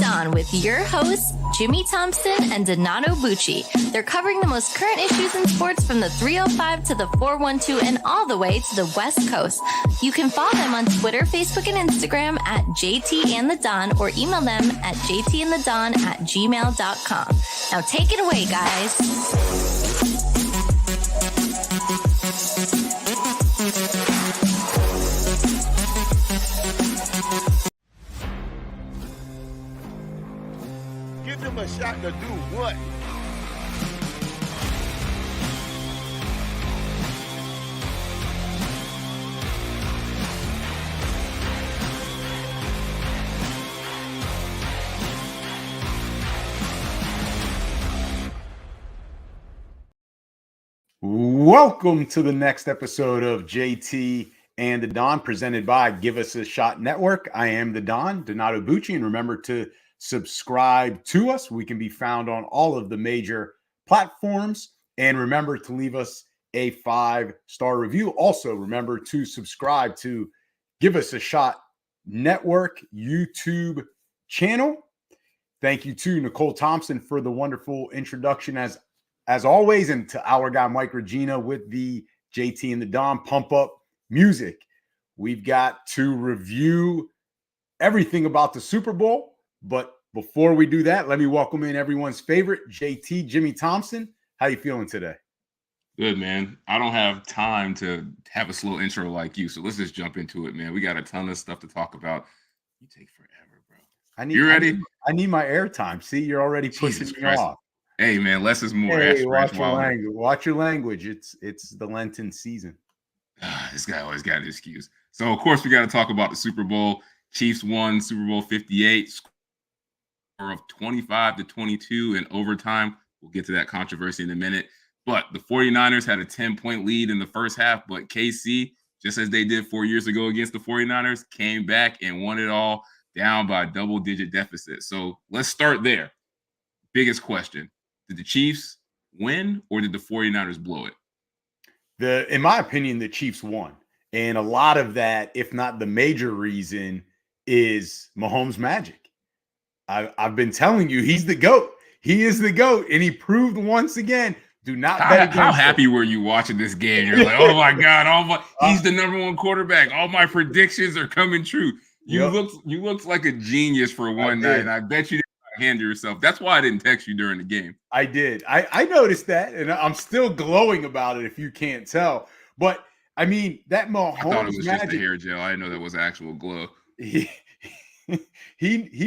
Dawn with your hosts, Jimmy Thompson and Donato Bucci. They're covering the most current issues in sports from the 305 to the 412 and all the way to the West Coast. You can follow them on Twitter, Facebook, and Instagram at JT and the Don, or email them at jtandthedon@gmail.com. Now take it away, guys. Give them a shot to do what? Welcome to the next episode of JT and the Don, presented by Give Us a Shot Network. I am the Don, Donato Bucci, and remember to subscribe to us. We can be found on all of the major platforms, and remember to leave us a 5-star review. Also, remember to subscribe to Give Us a Shot Network YouTube channel. Thank you to Nicole Thompson for the wonderful introduction as always, and to our guy Mike Regina with the JT and the Don pump up music. We've got to review everything about the Super Bowl, but before we do that, let me welcome in everyone's favorite, JT, Jimmy Thompson. How you feeling today? Good, man. I don't have time to have a slow intro like you, so let's just jump into it, man. We got a ton of stuff to talk about. You take forever, bro. You ready? I need my airtime. See, you're already pushing me off. Hey, man, less is more. Hey, watch your language. Watch your language. It's the Lenten season. This guy always got an excuse. So, of course, we got to talk about the Super Bowl. Chiefs won Super Bowl 58, score of 25-22 in overtime. We'll get to that controversy in a minute. But the 49ers had a 10-point lead in the first half, but KC, just as they did 4 years ago against the 49ers, came back and won it all down by a double-digit deficit. So let's start there. Biggest question. Did the Chiefs win or did the 49ers blow it? In my opinion, the Chiefs won. And a lot of that, if not the major reason, is Mahomes' magic. I've been telling you, he's the GOAT. He is the GOAT. And he proved once again, do not bet against How happy were you watching this game? You're like, oh my God, he's the number one quarterback. All my predictions are coming true. You looked like a genius for one night. And I bet you hand to yourself. That's why I didn't text you during the game. I did. I noticed that, and I'm still glowing about it if you can't tell. But I mean, that Mahomes, I thought it was magic, just a hair gel. I didn't know that was actual glow. He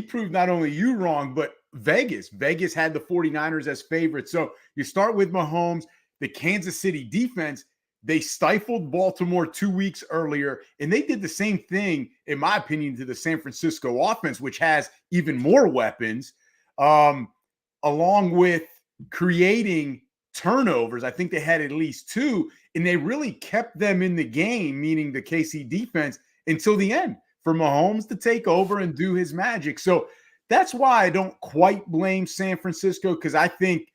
proved not only you wrong, but Vegas had the 49ers as favorites. So you start with Mahomes, the Kansas City defense. They stifled Baltimore 2 weeks earlier, and they did the same thing, in my opinion, to the San Francisco offense, which has even more weapons, along with creating turnovers. I think they had at least 2, and they really kept them in the game, meaning the KC defense, until the end for Mahomes to take over and do his magic. So that's why I don't quite blame San Francisco, because I think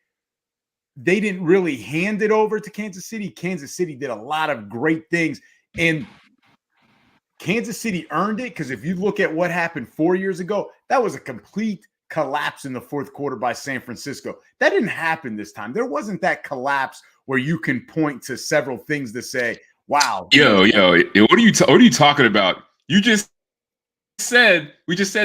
they didn't really hand it over to Kansas City. Kansas City did a lot of great things, and Kansas City earned it, because if you look at what happened 4 years ago, that was a complete collapse in the fourth quarter by San Francisco. That didn't happen this time. There wasn't that collapse where you can point to several things to say, wow. Yo, what are you talking about? We just said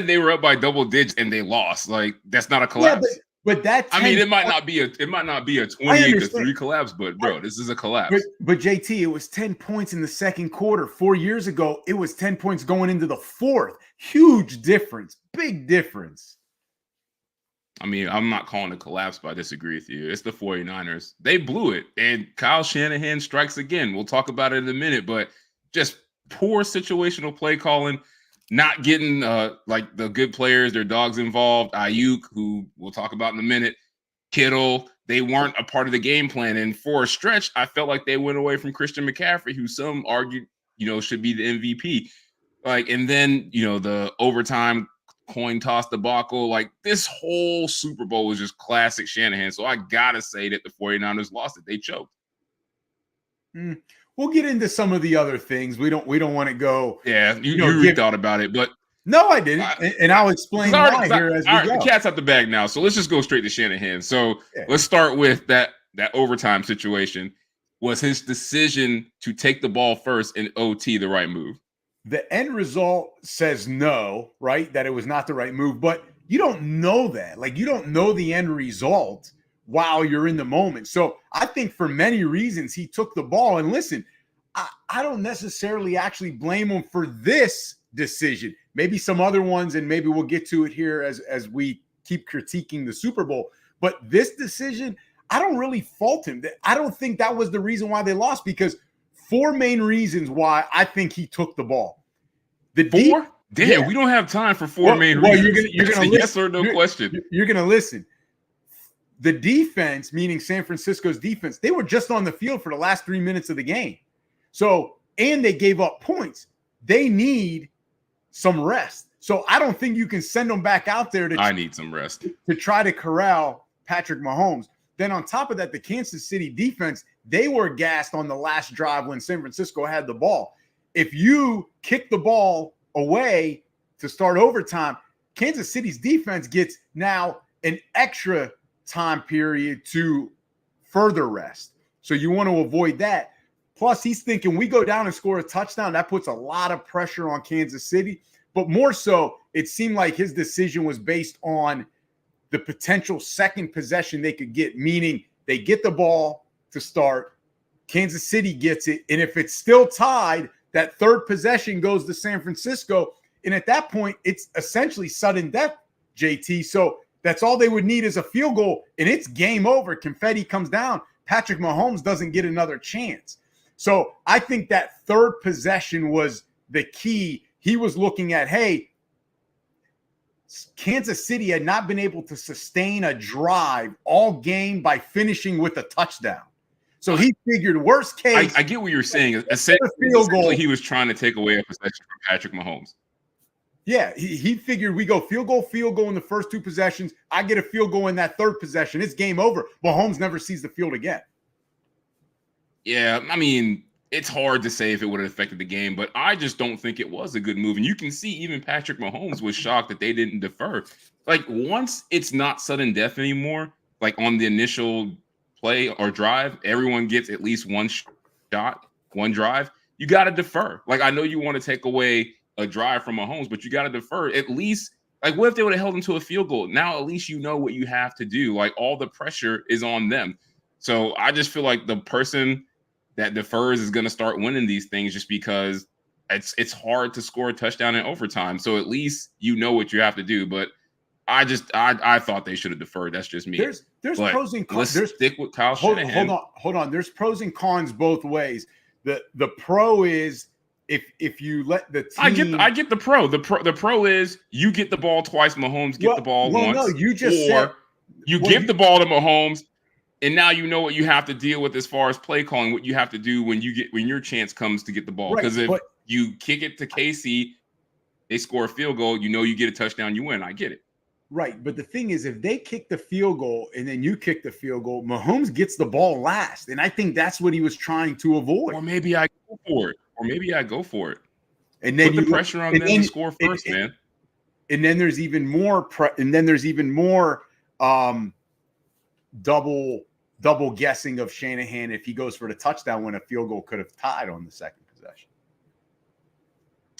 they were up by double digits and they lost. Like, that's not a collapse. Yeah, but that, I mean, it might not be a 28-3 collapse, but bro, this is a collapse. But JT, it was 10 points in the second quarter. 4 years ago, it was 10 points going into the fourth. Huge difference, big difference. I mean, I'm not calling a collapse, but I disagree with you. It's the 49ers. They blew it, and Kyle Shanahan strikes again. We'll talk about it in a minute, but just poor situational play calling. Not getting like the good players, their dogs involved. Ayuk, who we'll talk about in a minute, Kittle, they weren't a part of the game plan. And for a stretch, I felt like they went away from Christian McCaffrey, who some argued, should be the MVP. Like, and then, the overtime coin toss debacle, like this whole Super Bowl was just classic Shanahan. So I gotta say that the 49ers lost it. They choked. We'll get into some of the other things. We don't want to go. Yeah, you thought about it, but No, I didn't, and I'll explain why here as we go. The cat's out the bag now, so let's just go straight to Shanahan. So Yeah. let's start with that overtime situation. Was his decision to take the ball first in OT the right move? The end result says no, right? That it was not the right move, but you don't know that. Like, you don't know the end result while you're in the moment. So I think for many reasons he took the ball. And listen, I don't necessarily actually blame him for this decision. Maybe some other ones, and maybe we'll get to it here as we keep critiquing the Super Bowl. But this decision, I don't really fault him. I don't think that was the reason why they lost, because 4 main reasons why I think he took the ball. Damn, yeah. We don't have time for 4 main reasons. You're gonna yes or no question. You're going to listen. The defense, meaning San Francisco's defense, they were just on the field for the last 3 minutes of the game. So, and they gave up points. They need some rest. So I don't think you can send them back out there I need some rest to try to corral Patrick Mahomes. Then on top of that, the Kansas City defense, they were gassed on the last drive when San Francisco had the ball. If you kick the ball away to start overtime, Kansas City's defense gets now an extra time period to further rest. So you want to avoid that. Plus, he's thinking we go down and score a touchdown. That puts a lot of pressure on Kansas City. But more so, it seemed like his decision was based on the potential second possession they could get, meaning they get the ball to start, Kansas City gets it, and if it's still tied, that third possession goes to San Francisco. And at that point, it's essentially sudden death, JT. So that's all they would need is a field goal, and it's game over. Confetti comes down. Patrick Mahomes doesn't get another chance. So I think that third possession was the key. He was looking at, hey, Kansas City had not been able to sustain a drive all game by finishing with a touchdown. So he figured worst case. I get what you're saying. Essentially, he was trying to take away a possession from Patrick Mahomes. Yeah, he figured we go field goal in the first 2 possessions. I get a field goal in that third possession. It's game over. Mahomes never sees the field again. Yeah, I mean, it's hard to say if it would have affected the game, but I just don't think it was a good move. And you can see even Patrick Mahomes was shocked that they didn't defer. Like, once it's not sudden death anymore, like on the initial play or drive, everyone gets at least one shot, one drive. You got to defer. Like, I know you want to take away a drive from Mahomes, but you got to defer. At least, like, what if they would have held him to a field goal? Now, at least you know what you have to do. Like, all the pressure is on them. So I just feel like the person that defers is going to start winning these things just because it's hard to score a touchdown in overtime. So at least you know what you have to do. But I thought they should have deferred. That's just me. There's pros and cons. Let's stick with Kyle Shanahan. Hold on. There's pros and cons both ways. The pro is if you let the team. I get the pro. The pro is you get the ball twice. Mahomes get the ball once. No, you just said you give the ball to Mahomes. And now you know what you have to deal with as far as play calling, what you have to do when your chance comes to get the ball. Because if you kick it to KC, they score a field goal, you know you get a touchdown, you win. I get it. Right. But the thing is, if they kick the field goal and then you kick the field goal, Mahomes gets the ball last. And I think that's what he was trying to avoid. Or maybe I go for it. And then put the pressure on them to score first, man. And then there's even more double guessing of Shanahan if he goes for the touchdown when a field goal could have tied on the second possession.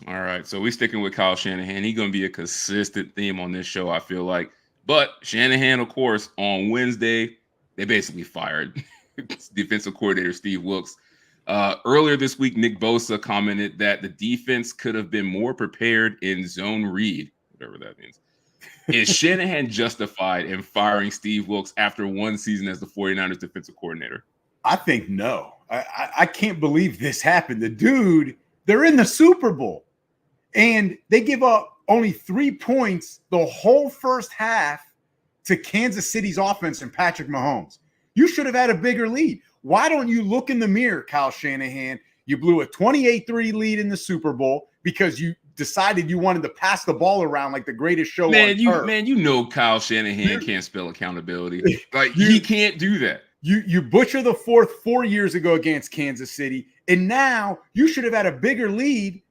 All right, so we're sticking with Kyle Shanahan. He's going to be a consistent theme on this show, I feel like. But Shanahan, of course, on Wednesday, they basically fired defensive coordinator Steve Wilks. Earlier this week, Nick Bosa commented that the defense could have been more prepared in zone read, whatever that means. Is Shanahan justified in firing Steve Wilks after one season as the 49ers defensive coordinator? I think no. I can't believe this happened. The dude, they're in the Super Bowl, and they give up only 3 points the whole first half to Kansas City's offense and Patrick Mahomes. You should have had a bigger lead. Why don't you look in the mirror, Kyle Shanahan? You blew a 28-3 lead in the Super Bowl because you decided you wanted to pass the ball around like the greatest show on earth. You know Kyle Shanahan can't spell accountability. Like, he can't do that. You butcher the fourth 4 years ago against Kansas City, and now you should have had a bigger lead,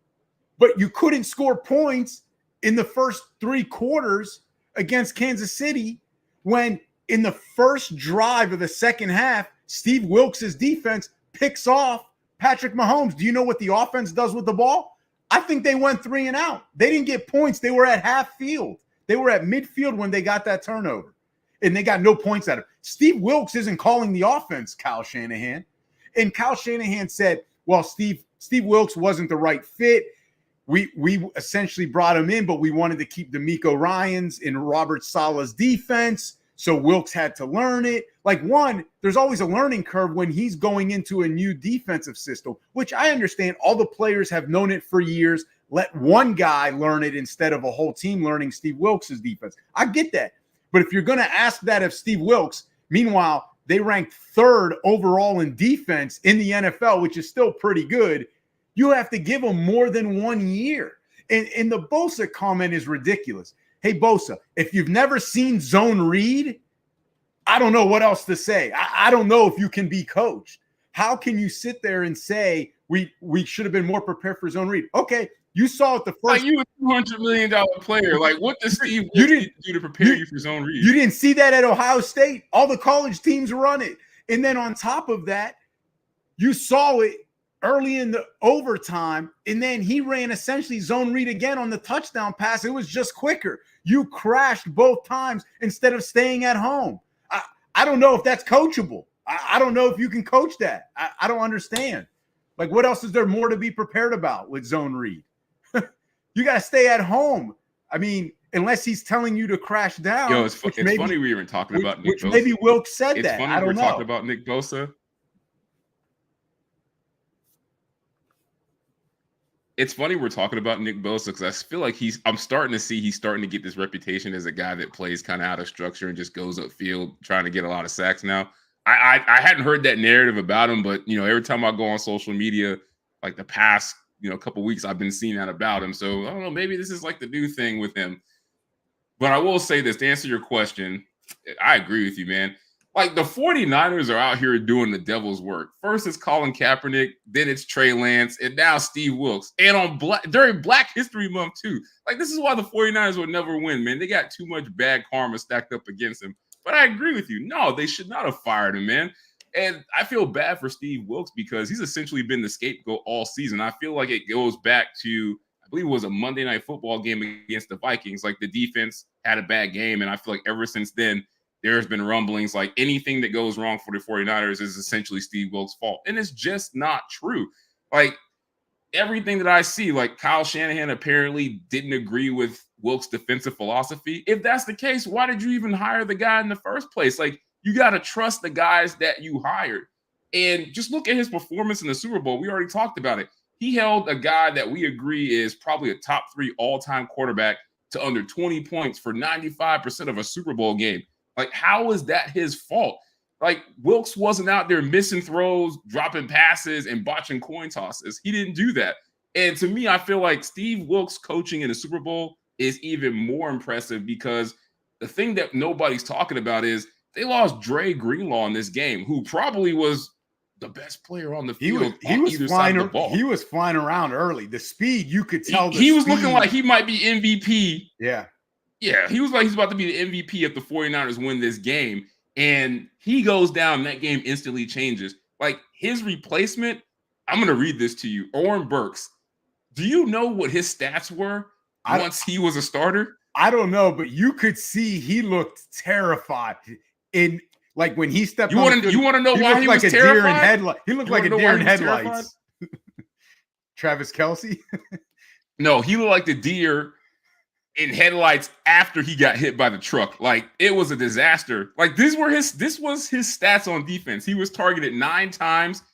but you couldn't score points in the first 3 quarters against Kansas City when in the first drive of the second half, Steve Wilks' defense picks off Patrick Mahomes. Do you know what the offense does with the ball? I think they went 3 and out. They didn't get points. They were at half field. They were at midfield when they got that turnover, and they got no points out of it. Steve Wilks isn't calling the offense, Kyle Shanahan. And Kyle Shanahan said, well, Steve Wilks wasn't the right fit. We essentially brought him in, but we wanted to keep D'Amico Ryans in Robert Saleh's defense. So Wilks had to learn it. Like, one, there's always a learning curve when he's going into a new defensive system, which I understand all the players have known it for years. Let one guy learn it instead of a whole team learning Steve Wilks' defense. I get that. But if you're going to ask that of Steve Wilks, meanwhile, they ranked 3rd overall in defense in the NFL, which is still pretty good, you have to give him more than 1 year. And the Bosa comment is ridiculous. Hey, Bosa, if you've never seen zone read, I don't know what else to say. I don't know if you can be coached. How can you sit there and say we should have been more prepared for zone read? Okay, you saw it the first. Like, you a $200 million player. Like, what does Steve Wilks do to prepare you for zone read? You didn't see that at Ohio State. All the college teams run it. And then on top of that, you saw it early in the overtime, and then he ran essentially zone read again on the touchdown pass. It was just quicker. You crashed both times instead of staying at home. I don't know if that's coachable. I don't know if you can coach that. I don't understand. Like, what else is there more to be prepared about with zone read? You got to stay at home. I mean, unless he's telling you to crash down. Yo, it's funny we were talking about Nick Bosa. Maybe Wilks said it's that. Funny I don't we're know. Talking about Nick Bosa. It's funny we're talking about Nick Bosa because I feel like I'm starting to see he's starting to get this reputation as a guy that plays kind of out of structure and just goes upfield trying to get a lot of sacks now. I hadn't heard that narrative about him, but every time I go on social media, like the past couple weeks, I've been seeing that about him. So I don't know, maybe this is like the new thing with him. But I will say this to answer your question. I agree with you, man. Like, the 49ers are out here doing the devil's work. First it's Colin Kaepernick, then it's Trey Lance, and now Steve Wilks. And during Black History Month, too. Like, this is why the 49ers will never win, man. They got too much bad karma stacked up against them. But I agree with you. No, they should not have fired him, man. And I feel bad for Steve Wilks because he's essentially been the scapegoat all season. I feel like it goes back to, I believe it was a Monday Night Football game against the Vikings. Like, the defense had a bad game, and I feel like ever since then, there's been rumblings like anything that goes wrong for the 49ers is essentially Steve Wilks' fault. And it's just not true. Like, everything that I see, like, Kyle Shanahan apparently didn't agree with Wilks' defensive philosophy. If that's the case, why did you even hire the guy in the first place? Like, you got to trust the guys that you hired. And just look at his performance in the Super Bowl. We already talked about it. He held a guy that we agree is probably a top 3 all-time quarterback to under 20 points for 95% of a Super Bowl game. Like, how is that his fault? Like, Wilks wasn't out there missing throws, dropping passes, and botching coin tosses. He didn't do that. And to me, I feel like Steve Wilks coaching in the Super Bowl is even more impressive because the thing that nobody's talking about is they lost Dre Greenlaw in this game, who probably was the best player on the field. He was flying the ball. He was flying around early. The speed, you could tell. He was looking like he might be MVP. Yeah. Yeah, he was like he's about to be the MVP if the 49ers win this game. And he goes down, and that game instantly changes. Like, his replacement, I'm going to read this to you. Oren Burks. Do you know what his stats were once he was a starter? I don't know, but you could see he looked terrified. In like when he stepped you want to know why he was like terrified? He looked like a deer in headlights. Travis Kelce? No, he looked like the deer in headlights after he got hit by the truck. Like, it was a disaster. Like, this was his stats on defense. He was targeted 9 times,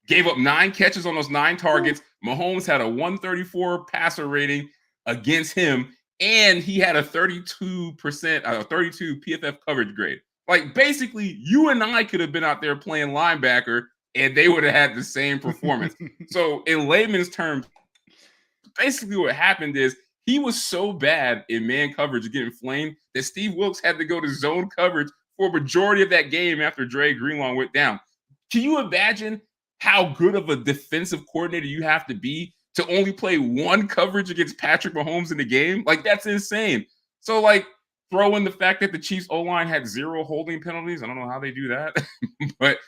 gave up 9 catches on those 9 targets. Mahomes had a 134 passer rating against him, and he had a 32 PFF coverage grade. Like, basically, you and I could have been out there playing linebacker, and they would have had the same performance. So, in layman's terms, basically what happened is he was so bad in man coverage getting flamed that Steve Wilks had to go to zone coverage for a majority of that game after Dre Greenlaw went down. Can you imagine how good of a defensive coordinator you have to be to only play one coverage against Patrick Mahomes in the game. Like, that's insane. So, like, throw in the fact that the Chiefs O-line had 0 holding penalties. I don't know how they do that. But,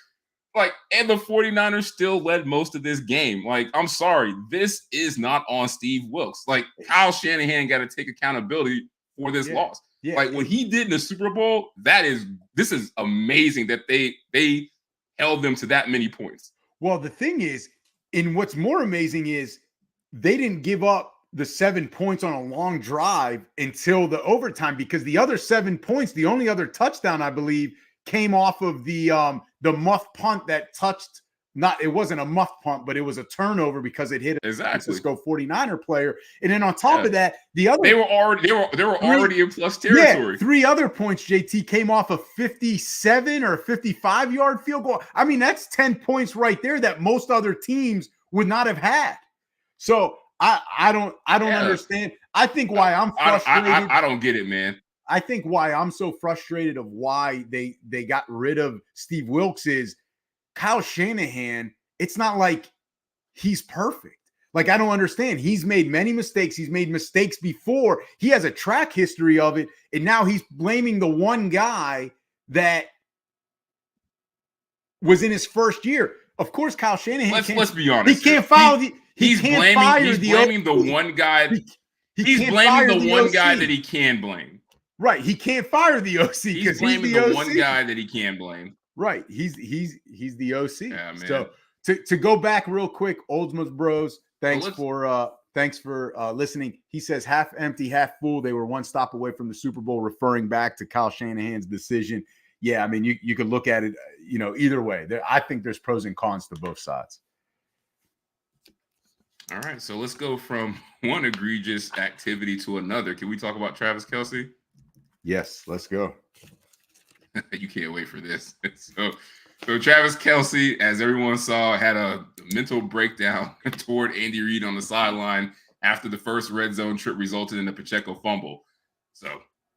like, and the 49ers still led most of this game. Like, I'm sorry. This is not on Steve Wilks. Like, Kyle Shanahan got to take accountability for this loss. Yeah. Like, what he did in the Super Bowl, this is amazing that they held them to that many points. Well, the thing is, and what's more amazing is they didn't give up the 7 points on a long drive until the overtime, because the other 7 points, the only other touchdown, I believe, came off of the muff punt that touched, it wasn't a muff punt, but it was a turnover because it hit a San Francisco 49er player. And then on top of that, they were already in plus territory. Yeah, 3 other points, JT, came off a 57 or 55-yard field goal. I mean, that's 10 points right there that most other teams would not have had. So I don't understand. I think why I'm frustrated. I don't get it, man. I think why I'm so frustrated of why they got rid of Steve Wilks is Kyle Shanahan. It's not like he's perfect. Like, I don't understand. He's made many mistakes. He's made mistakes before. He has a track history of it. And now he's blaming the one guy that was in his first year. Of course, Kyle Shanahan. Let's be honest. He can't follow He's blaming the one guy. He's blaming the one guy that he can blame. Right. He can't fire the OC because he's the OC. One guy that he can blame. Right. He's the OC. Yeah, man. So to go back real quick, Oldsmans Bros, thanks for listening. He says half empty, half full. They were one stop away from the Super Bowl, referring back to Kyle Shanahan's decision. Yeah, I mean, you could look at it, either way. I think there's pros and cons to both sides. All right, so let's go from one egregious activity to another. Can we talk about Travis Kelce? Yes, let's go. You can't wait for this. So Travis Kelce, as everyone saw, had a mental breakdown toward Andy Reid on the sideline after the first red zone trip resulted in a Pacheco fumble. So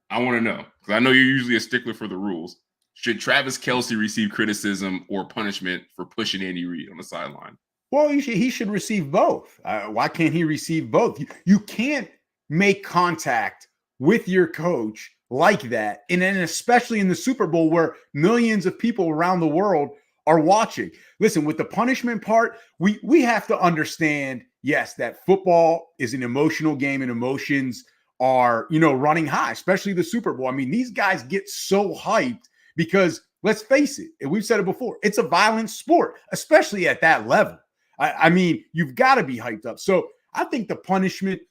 I want to know, because I know you're usually a stickler for the rules. Should Travis Kelce receive criticism or punishment for pushing Andy Reid on the sideline? Well, he should receive both. Why can't he receive both? You can't make contact with your coach like that, and then especially in the Super Bowl where millions of people around the world are watching. Listen, with the punishment part, we have to understand, yes, that football is an emotional game and emotions are, running high, especially the Super Bowl. I mean, these guys get so hyped because, let's face it, and we've said it before, it's a violent sport, especially at that level. I mean, you've got to be hyped up. So I think the punishment,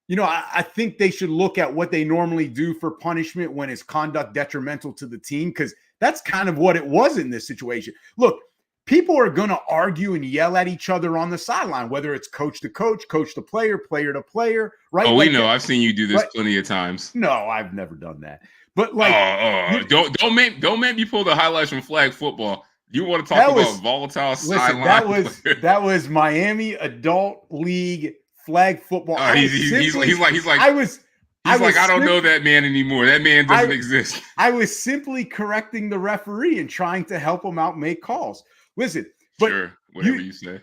I think they should look at what they normally do for punishment when it's conduct detrimental to the team, because that's kind of what it was in this situation. Look, people are going to argue and yell at each other on the sideline, whether it's coach to coach to player to player, right? Oh, we know. I've seen you do this plenty of times. No, I've never done that. But don't make me pull the highlights from flag football. You want to talk about volatile sideline? That was Miami Adult League flag football. He's like I don't know that man anymore. That man doesn't exist. I was simply correcting the referee and trying to help him out make calls. Listen, but sure, whatever you say.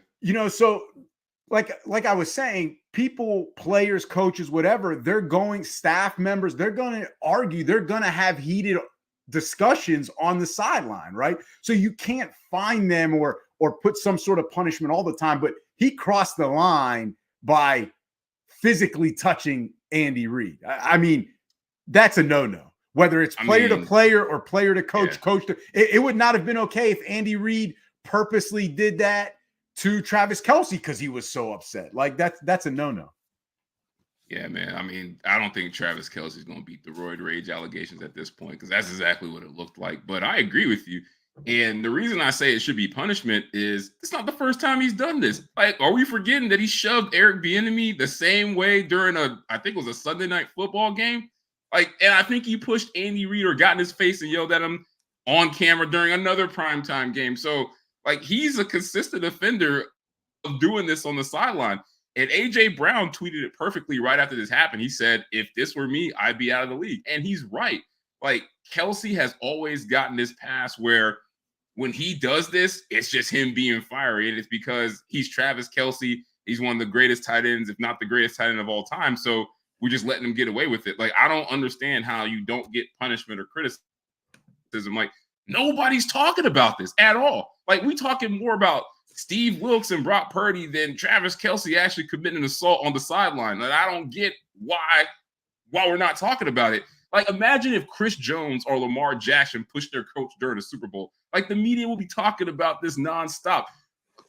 So like I was saying, people, players, coaches, whatever, staff members, they're going to argue, they're going to have heated discussions on the sideline, right? So you can't fine them or put some sort of punishment all the time, but he crossed the line by physically touching Andy Reid. I mean, that's a no-no. Whether it's player to player or player to coach, it would not have been okay if Andy Reid purposely did that to Travis Kelce because he was so upset. Like, that's a no-no. Yeah, man. I mean, I don't think Travis Kelce is going to beat the roid rage allegations at this point, because that's exactly what it looked like. But I agree with you. And the reason I say it should be punishment is it's not the first time he's done this. Like, are we forgetting that he shoved Eric Bieniemy the same way during I think it was a Sunday night football game? Like, and I think he pushed Andy Reid or got in his face and yelled at him on camera during another primetime game. So, like, he's a consistent offender of doing this on the sideline. And A.J. Brown tweeted it perfectly right after this happened. He said, if this were me, I'd be out of the league. And he's right. Like, Kelce has always gotten this pass where when he does this, it's just him being fiery. And it's because he's Travis Kelce He's one of the greatest tight ends, if not the greatest tight end of all time. So we're just letting him get away with it. Like, I don't understand how you don't get punishment or criticism. Like, nobody's talking about this at all. Like, we talking more about Steve Wilkes and Brock Purdy than Travis Kelce actually committing an assault on the sideline. Like, I don't get why we're not talking about it. Like, imagine if Chris Jones or Lamar Jackson pushed their coach during the Super Bowl. Like, the media will be talking about this nonstop.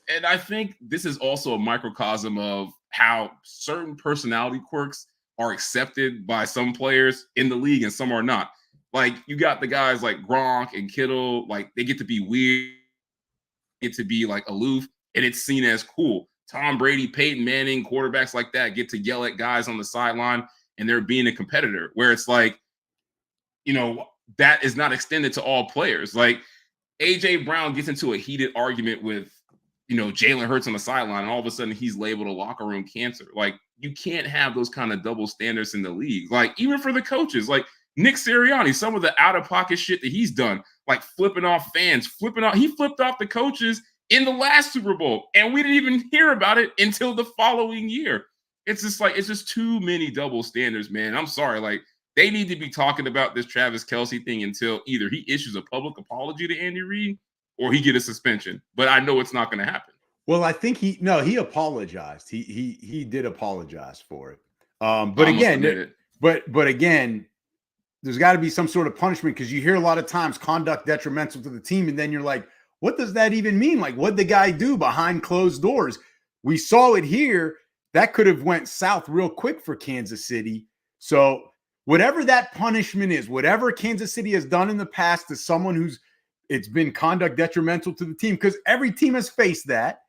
And I think this is also a microcosm of how certain personality quirks are accepted by some players in the league and some are not. Like, you got the guys like Gronk and Kittle, like, they get to be weird, get to be like aloof, and it's seen as cool. Tom Brady, Peyton Manning, quarterbacks like that get to yell at guys on the sideline and they're being a competitor, where it's like, you know, that is not extended to all players. Like, A.J. Brown gets into a heated argument with, you know, Jalen Hurts on the sideline, and all of a sudden he's labeled a locker room cancer. Like, you can't have those kind of double standards in the league. Like, even for the coaches, like Nick Sirianni, some of the out-of-pocket shit that he's done, like flipping off fans, he flipped off the coaches in the last Super Bowl, and we didn't even hear about it until the following year. It's just like, it's just too many double standards, man. I'm sorry. Like, they need to be talking about this Travis Kelce thing until either he issues a public apology to Andy Reid or he get a suspension. But I know it's not going to happen. Well, I think he apologized. He did apologize for it. But again, but again, there's got to be some sort of punishment, because you hear a lot of times conduct detrimental to the team, and then you're like, what does that even mean? Like, what'd the guy do behind closed doors? We saw it here. That could have went south real quick for Kansas City. So whatever that punishment is, whatever Kansas City has done in the past to someone it's been conduct detrimental to the team, because every team has faced that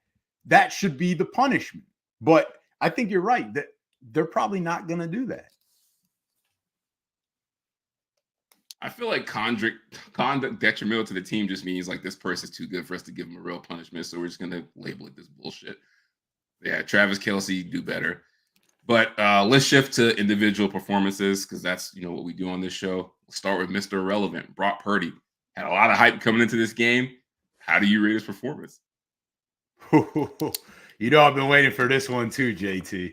should be the punishment. But I think you're right that they're probably not going to do that. I feel like conduct detrimental to the team just means like, this person's too good for us to give him a real punishment, so we're just going to label it this bullshit. Yeah, Travis Kelce, do better. But let's shift to individual performances, because that's, you know, what we do on this show. We'll start with Mr. Irrelevant, Brock Purdy. Had a lot of hype coming into this game. How do you rate his performance? You know, I've been waiting for this one too, JT.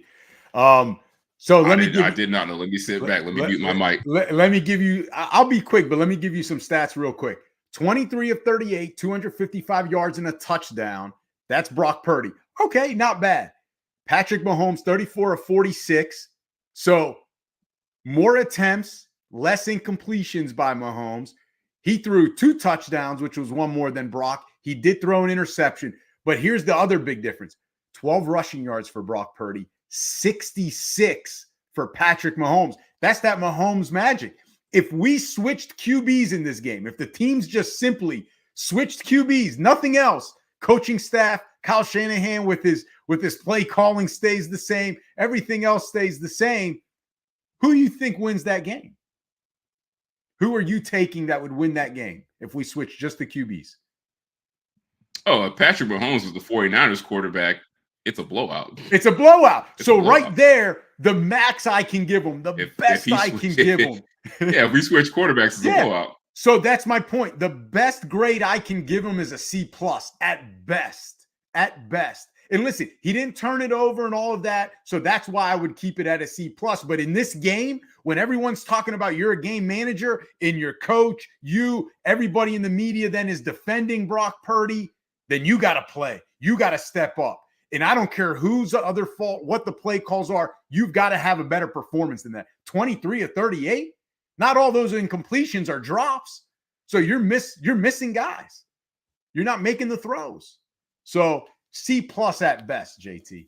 I did not know. Let me sit back. Let me mute my mic. Let me give you, I'll be quick, but let me give you some stats real quick. 23 of 38, 255 yards and a touchdown. That's Brock Purdy. Okay, not bad. Patrick Mahomes, 34 of 46. So more attempts, less incompletions by Mahomes. He threw 2 touchdowns, which was one more than Brock. He did throw an interception. But here's the other big difference. 12 rushing yards for Brock Purdy, 66 for Patrick Mahomes. That's that Mahomes magic. If we switched QBs in this game, if the teams just simply switched QBs, nothing else, coaching staff, Kyle Shanahan with his play calling stays the same, everything else stays the same, who do you think wins that game? Who are you taking that would win that game if we switch just the QBs? Oh, Patrick Mahomes was the 49ers quarterback. It's a blowout. It's a blowout. Right there, the max I can give him, the best I can give him. Yeah, if we switch quarterbacks, it's a blowout. So that's my point. The best grade I can give him is a C+ at best. At best. And listen, he didn't turn it over and all of that. So that's why I would keep it at a C+. But in this game, when everyone's talking about you're a game manager and your coach, everybody in the media then is defending Brock Purdy, then you got to play. You got to step up. And I don't care whose other fault, what the play calls are, you've got to have a better performance than that. 23 of 38. Not all those incompletions are drops. So you're missing guys. You're not making the throws. So C+ at best, JT.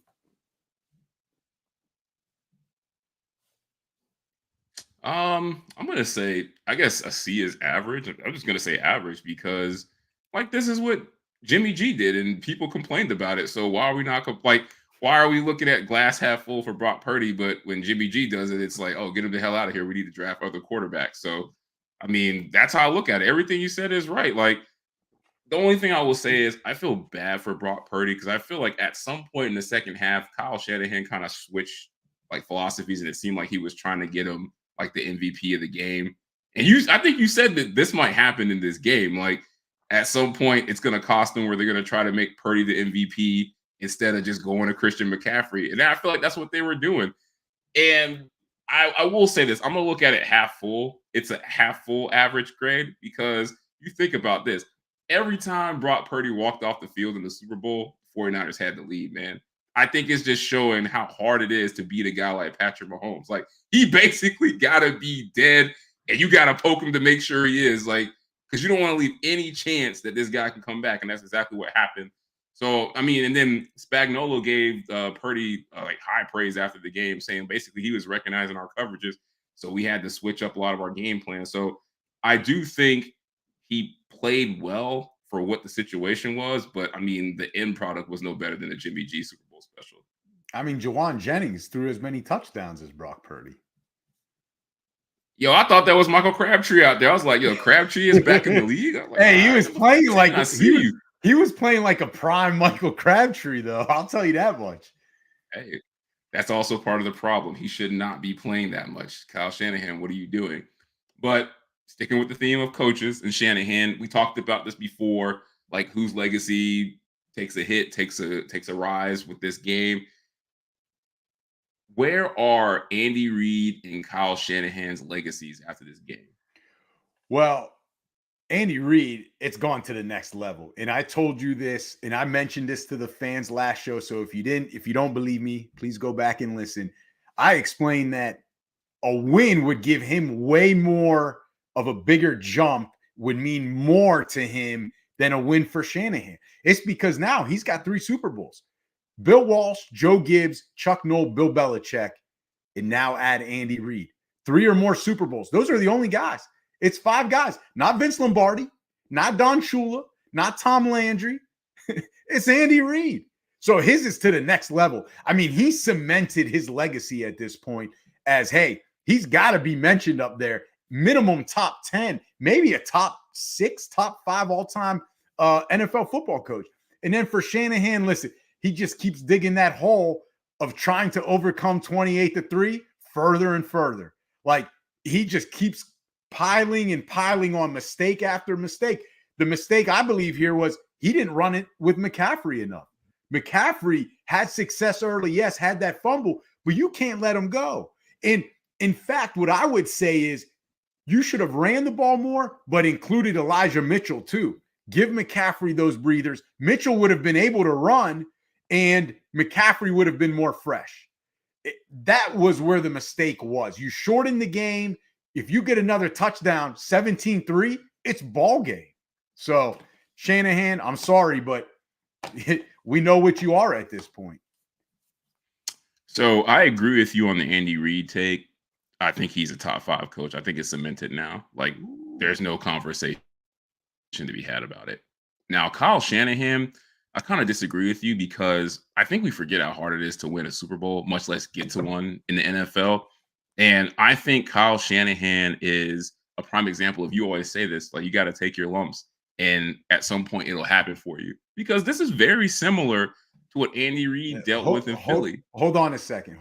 I'm going to say, I guess a C is average. I'm just going to say average because, like, this is what Jimmy G did, and people complained about it. So why are we not why are we looking at glass half full for Brock Purdy? But when Jimmy G does it, it's like, oh, get him the hell out of here. We need to draft other quarterbacks. So, I mean, that's how I look at it. Everything you said is right. Like, the only thing I will say is I feel bad for Brock Purdy because I feel like at some point in the second half, Kyle Shanahan kind of switched like philosophies, and it seemed like he was trying to get him like the MVP of the game. And I think you said that this might happen in this game. Like, at some point, it's going to cost them where they're going to try to make Purdy the MVP. instead of just going to Christian McCaffrey. And I feel like that's what they were doing. And I will say this, I'm going to look at it half full. It's a half full average grade because you think about this. Every time Brock Purdy walked off the field in the Super Bowl, 49ers had the lead, man. I think it's just showing how hard it is to beat a guy like Patrick Mahomes. Like, he basically got to be dead, and you got to poke him to make sure he is. Like, because you don't want to leave any chance that this guy can come back, and that's exactly what happened. So, I mean, and then Spagnuolo gave Purdy like high praise after the game, saying basically he was recognizing our coverages, so we had to switch up a lot of our game plan. So I do think he played well for what the situation was, but I mean, the end product was no better than the Jimmy G Super Bowl special. I mean, Jawan Jennings threw as many touchdowns as Brock Purdy. Yo, I thought that was Michael Crabtree out there. I was like, yo, Crabtree is back in the league. Like, hey, he was playing like he was playing like a prime Michael Crabtree, though. I'll tell you that much. Hey, that's also part of the problem. He should not be playing that much. Kyle Shanahan, what are you doing? But sticking with the theme of coaches and Shanahan, we talked about this before, like whose legacy takes a hit, takes a rise with this game. Where are Andy Reid and Kyle Shanahan's legacies after this game? Well, Andy Reid, it's gone to the next level. And I told you this, and I mentioned this to the fans last show. So if you don't believe me, please go back and listen. I explained that a win would give him way more of a bigger jump, would mean more to him than a win for Shanahan. It's because now he's got 3 Super Bowls. Bill Walsh, Joe Gibbs, Chuck Noll, Bill Belichick, and now add Andy Reid. 3 or more Super Bowls. Those are the only guys. It's 5 guys. Not Vince Lombardi, not Don Shula, not Tom Landry. It's Andy Reid. So his is to the next level. I mean, he cemented his legacy at this point as, hey, he's got to be mentioned up there. Minimum top 10, maybe a top 6, top 5 all-time NFL football coach. And then for Shanahan, listen, he just keeps digging that hole of trying to overcome 28-3 further and further. Like, he just keeps piling and piling on mistake after mistake. The mistake I believe here was he didn't run it with McCaffrey enough. McCaffrey had success early, yes, had that fumble, but you can't let him go. And in fact, what I would say is you should have ran the ball more, but included Elijah Mitchell too. Give McCaffrey those breathers. Mitchell would have been able to run, and McCaffrey would have been more fresh. That was where the mistake was. You shorten the game. If you get another touchdown, 17-3, it's ball game. So, Shanahan, I'm sorry, but we know what you are at this point. So, I agree with you on the Andy Reid take. I think he's a top 5 coach. I think it's cemented now. Like, there's no conversation to be had about it. Now, Kyle Shanahan, I kind of disagree with you because I think we forget how hard it is to win a Super Bowl, much less get to one in the NFL. And I think Kyle Shanahan is a prime example of, you always say this, like, you got to take your lumps and at some point it'll happen for you, because this is very similar to what Andy Reid dealt with in Philly. Hold on a second.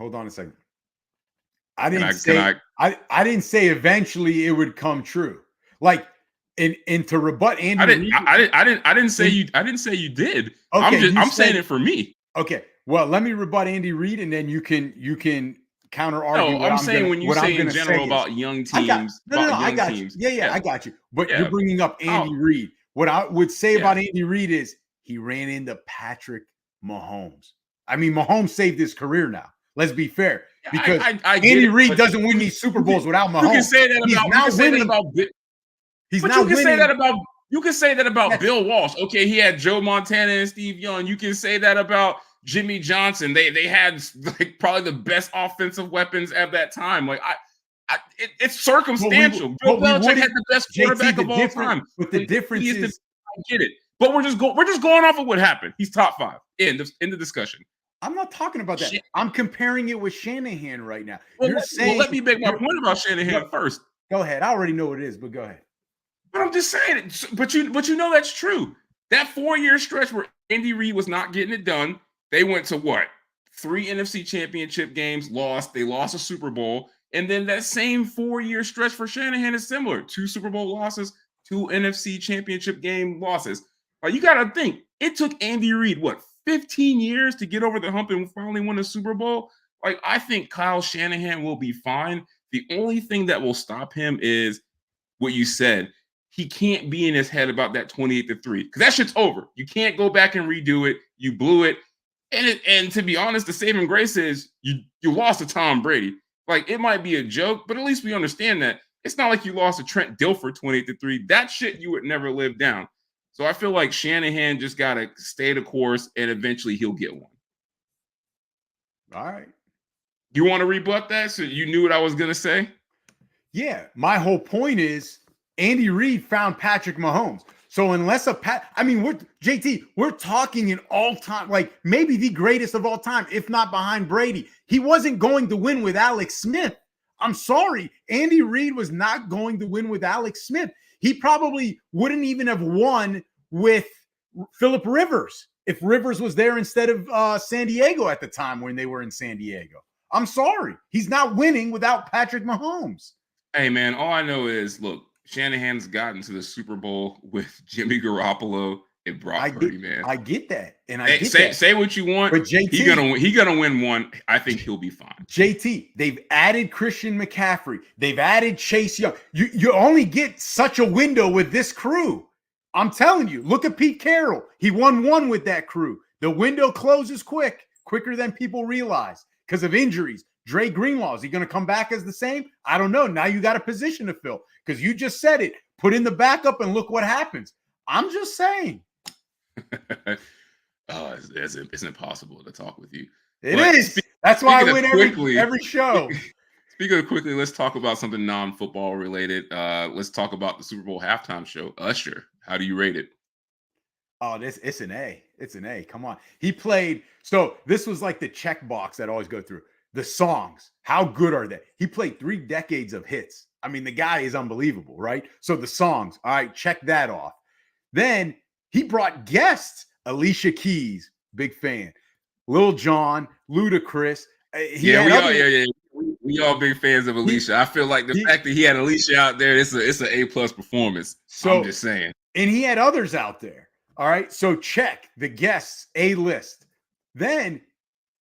I didn't say eventually it would come true. Like, and to rebut Andy, I didn't say you did. Okay, I'm saying it for me. Okay, well, let me rebut Andy Reid, and then you can counter argue. No, I'm saying when you say in general about young teams, I got you. Yeah, I got you. But you're bringing up Andy Reid. What I would say about Andy Reid is he ran into Patrick Mahomes. I mean, Mahomes saved his career now. Let's be fair, because Andy Reid doesn't win these Super Bowls without Mahomes. You can say that about. You can say that about Bill Walsh. Okay, he had Joe Montana and Steve Young. You can say that about Jimmy Johnson. They had like probably the best offensive weapons at that time. Like it's circumstantial. Bill Belichick had the best quarterback of all time. But the difference is, I get it. But we're just going off of what happened. He's top 5. End of discussion. I'm not talking about that. I'm comparing it with Shanahan right now. Let me make my point about Shanahan first. Go ahead. I already know what it is, but go ahead. But I'm just saying it. But you know that's true. That 4-year stretch where Andy Reid was not getting it done, they went to what? 3 NFC championship games, lost. They lost a Super Bowl. And then that same 4-year stretch for Shanahan is similar. 2 Super Bowl losses, 2 NFC championship game losses. You got to think, it took Andy Reid, 15 years to get over the hump and finally win a Super Bowl. Like, I think Kyle Shanahan will be fine. The only thing that will stop him is what you said. He can't be in his head about that 28-3 because that shit's over. You can't go back and redo it. You blew it. And to be honest, the saving grace is you lost to Tom Brady. Like, it might be a joke, but at least we understand that. It's not like you lost to Trent Dilfer 28-3. That shit you would never live down. So I feel like Shanahan just got to stay the course, and eventually he'll get one. All right. You want to rebut that? So you knew what I was going to say? Yeah. My whole point is Andy Reid found Patrick Mahomes. So unless we're talking an all-time, like maybe the greatest of all time, if not behind Brady. He wasn't going to win with Alex Smith. I'm sorry. Andy Reid was not going to win with Alex Smith. He probably wouldn't even have won with Phillip Rivers if Rivers was there instead of San Diego at the time when they were in San Diego. I'm sorry. He's not winning without Patrick Mahomes. Hey, man, all I know is, look, Shanahan's gotten to the Super Bowl with Jimmy Garoppolo and Brock Purdy, man. I get that. And say what you want. But JT, he gonna win one. I think he'll be fine. JT, they've added Christian McCaffrey. They've added Chase Young. You only get such a window with this crew. I'm telling you, look at Pete Carroll. He won one with that crew. The window closes quicker than people realize because of injuries. Dre Greenlaw, is he going to come back as the same? I don't know. Now you got a position to fill because you just said it. Put in the backup and look what happens. I'm just saying. It's impossible to talk with you. It is. That's why I win every show. Speaking of quickly, let's talk about something non-football related. Let's talk about the Super Bowl halftime show. Usher, how do you rate it? Oh, it's an A. It's an A. Come on. He played. So this was like the checkbox that I always go through. The songs, how good are they? He played 3 decades of hits. I mean, the guy is unbelievable, right? So the songs, all right, check that off. Then he brought guests. Alicia Keys, big fan. Lil Jon, Ludacris. We all big fans of Alicia. I feel like the fact that he had Alicia out there, it's an A+ performance. So I'm just saying. And he had others out there. All right. So check the guests, A list. Then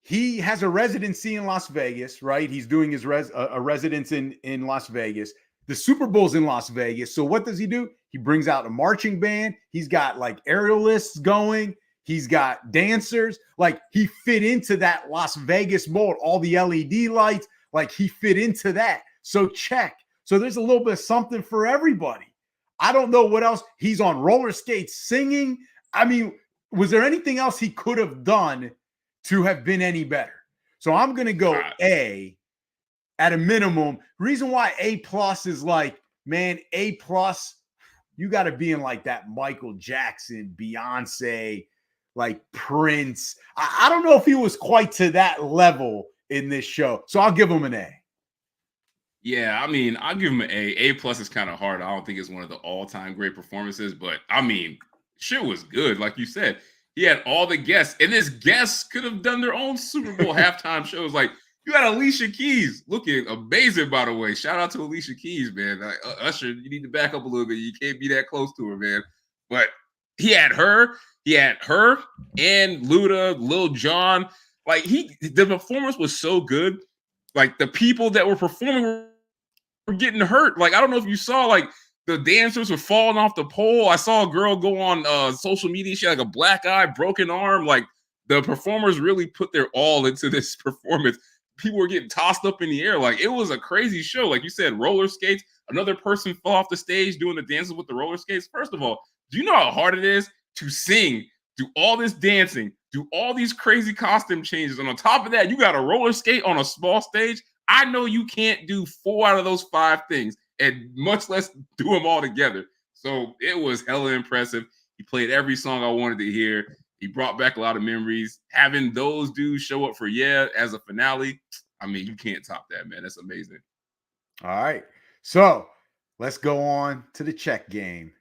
he has a residency in Las Vegas, right? He's doing his a residence in Las Vegas. The Super Bowl's in Las Vegas. So what does he do? He brings out a marching band. He's got like aerialists going. He's got dancers. Like he fit into that Las Vegas mold, all the LED lights. Like he fit into that. So check. So there's a little bit of something for everybody. I don't know what else. He's on roller skates singing. I mean, was there anything else he could have done to have been any better? So I'm going to go A at a minimum. Reason why A+ is like, man, A+, you got to be in like that Michael Jackson, Beyonce, like Prince. I don't know if he was quite to that level in this show. So I'll give him an A. Yeah, I mean, I'll give him an A. A+ is kind of hard. I don't think it's one of the all-time great performances, but I mean, shit was good. Like you said, he had all the guests, and his guests could have done their own Super Bowl halftime shows. Like, you got Alicia Keys looking amazing, by the way. Shout out to Alicia Keys, man. Like, Usher, you need to back up a little bit. You can't be that close to her, man. But he had her and Luda, Lil Jon. Like, the performance was so good. Like, the people that were performing were getting hurt. Like, I don't know if you saw, like, the dancers were falling off the pole. I saw a girl go on social media. She had like a black eye, broken arm. Like, the performers really put their all into this performance. People were getting tossed up in the air. Like, it was a crazy show. Like you said, roller skates. Another person fell off the stage doing the dances with the roller skates. First of all, do you know how hard it is to sing, do all this dancing, do all these crazy costume changes? And on top of that, you got a roller skate on a small stage. I know you can't do 4 out of those 5 things, and much less do them all together. So it was hella impressive. He played every song I wanted to hear. He brought back a lot of memories. Having those dudes show up for as a finale, I mean, you can't top that, man. That's amazing. All right. So let's go on to the check game.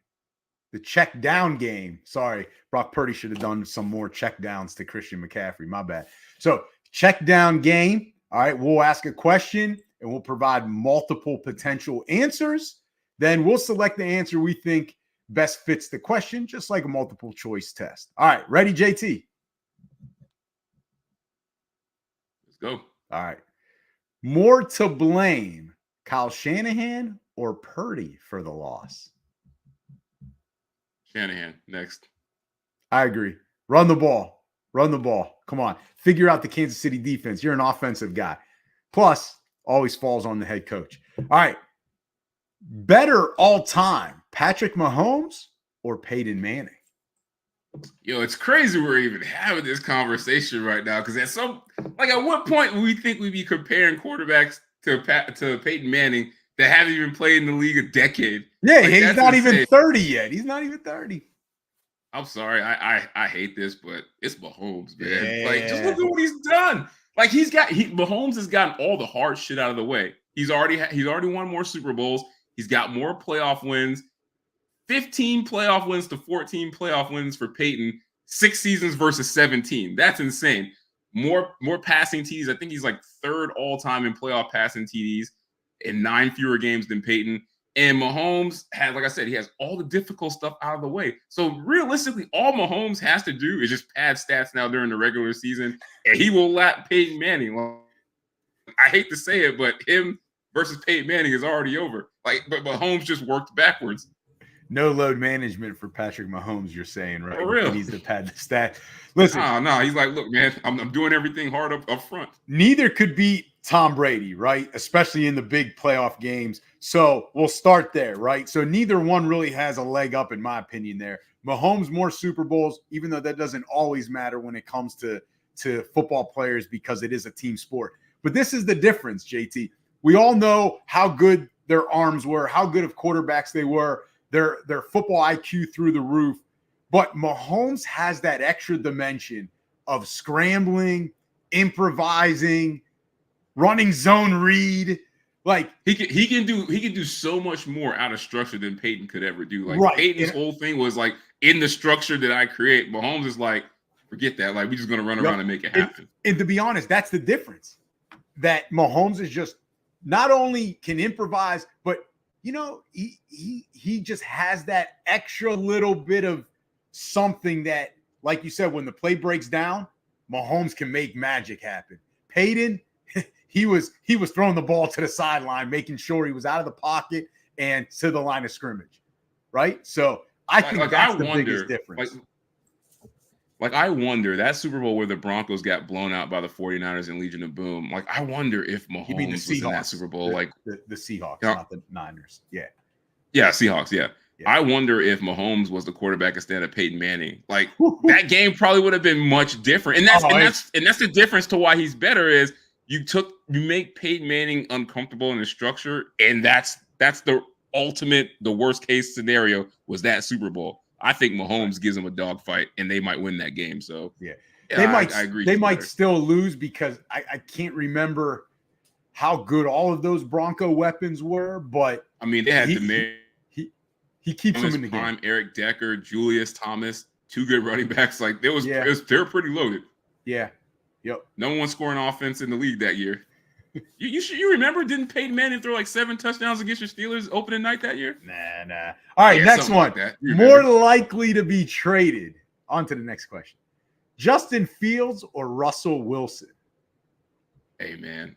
The check down game. Sorry, Brock Purdy should have done some more check downs to Christian McCaffrey. My bad. So check down game. All right. We'll ask a question and we'll provide multiple potential answers. Then we'll select the answer we think best fits the question, just like a multiple choice test. All right. Ready, JT? go. All right. More to blame, Kyle Shanahan or Purdy for the loss? Shanahan, next. I agree. Run the ball. Run the ball. Come on. Figure out the Kansas City defense. You're an offensive guy. Plus, always falls on the head coach. All right. Better all time, Patrick Mahomes or Peyton Manning? Yo, it's crazy we're even having this conversation right now because at what point would we think we'd be comparing quarterbacks to Peyton Manning that haven't even played in the league a decade? Yeah, he's not even 30 yet. He's not even 30. I'm sorry, I hate this, but it's Mahomes, man. Yeah. Like, just look at what he's done. Like, Mahomes has gotten all the hard shit out of the way. He's already won more Super Bowls. He's got more playoff wins. 15 playoff wins to 14 playoff wins for Peyton. 6 seasons versus 17. That's insane. More passing TDs. I think he's like third all time in playoff passing TDs in 9 fewer games than Peyton. And Mahomes has, like I said, he has all the difficult stuff out of the way. So realistically, all Mahomes has to do is just pad stats now during the regular season, and he will lap Peyton Manning. Well, I hate to say it, but him versus Peyton Manning is already over. But Mahomes just worked backwards. No load management for Patrick Mahomes, you're saying, right? For real. He needs to pad the stat. Listen. No. He's like, look, man, I'm doing everything hard up front. Neither could beat Tom Brady, right? Especially in the big playoff games. So we'll start there, right? So neither one really has a leg up, in my opinion, there. Mahomes more Super Bowls, even though that doesn't always matter when it comes to football players because it is a team sport. But this is the difference, JT. We all know how good their arms were, how good of quarterbacks they were, their football IQ through the roof. But Mahomes has that extra dimension of scrambling, improvising, running zone read. Like he can do so much more out of structure than Peyton could ever do. Like right. Peyton's whole thing was like in the structure that I create. Mahomes is like, forget that. Like, we're just gonna run around and make it happen. And to be honest, that's the difference. That Mahomes is just not only can improvise, but he just has that extra little bit of something that, like you said, when the play breaks down, Mahomes can make magic happen. Peyton, he was throwing the ball to the sideline, making sure he was out of the pocket and to the line of scrimmage, right? So I think that's the biggest difference. Like, I wonder, that Super Bowl where the Broncos got blown out by the 49ers and Legion of Boom, like, I wonder if Mahomes was in that Super Bowl. The Seahawks, not the Niners. Yeah. Yeah, Seahawks, yeah. I wonder if Mahomes was the quarterback instead of Peyton Manning. Like, that game probably would have been much different. And that's the difference to why he's better is you make Peyton Manning uncomfortable in the structure, and that's the ultimate, the worst case scenario was that Super Bowl. I think Mahomes gives them a dogfight, and they might win that game. So I agree. They might still lose because I can't remember how good all of those Bronco weapons were, but I mean, they had he keeps them in the prime, game. Decker Decker, Julius Thomas, 2 good running backs. Like they're pretty loaded. Yeah. Yep. No one scoring offense in the league that year. You remember? Didn't Peyton Manning throw like 7 touchdowns against your Steelers opening night that year? Nah. All right, next one. Like more likely to be traded. On to the next question. Justin Fields or Russell Wilson? Hey man,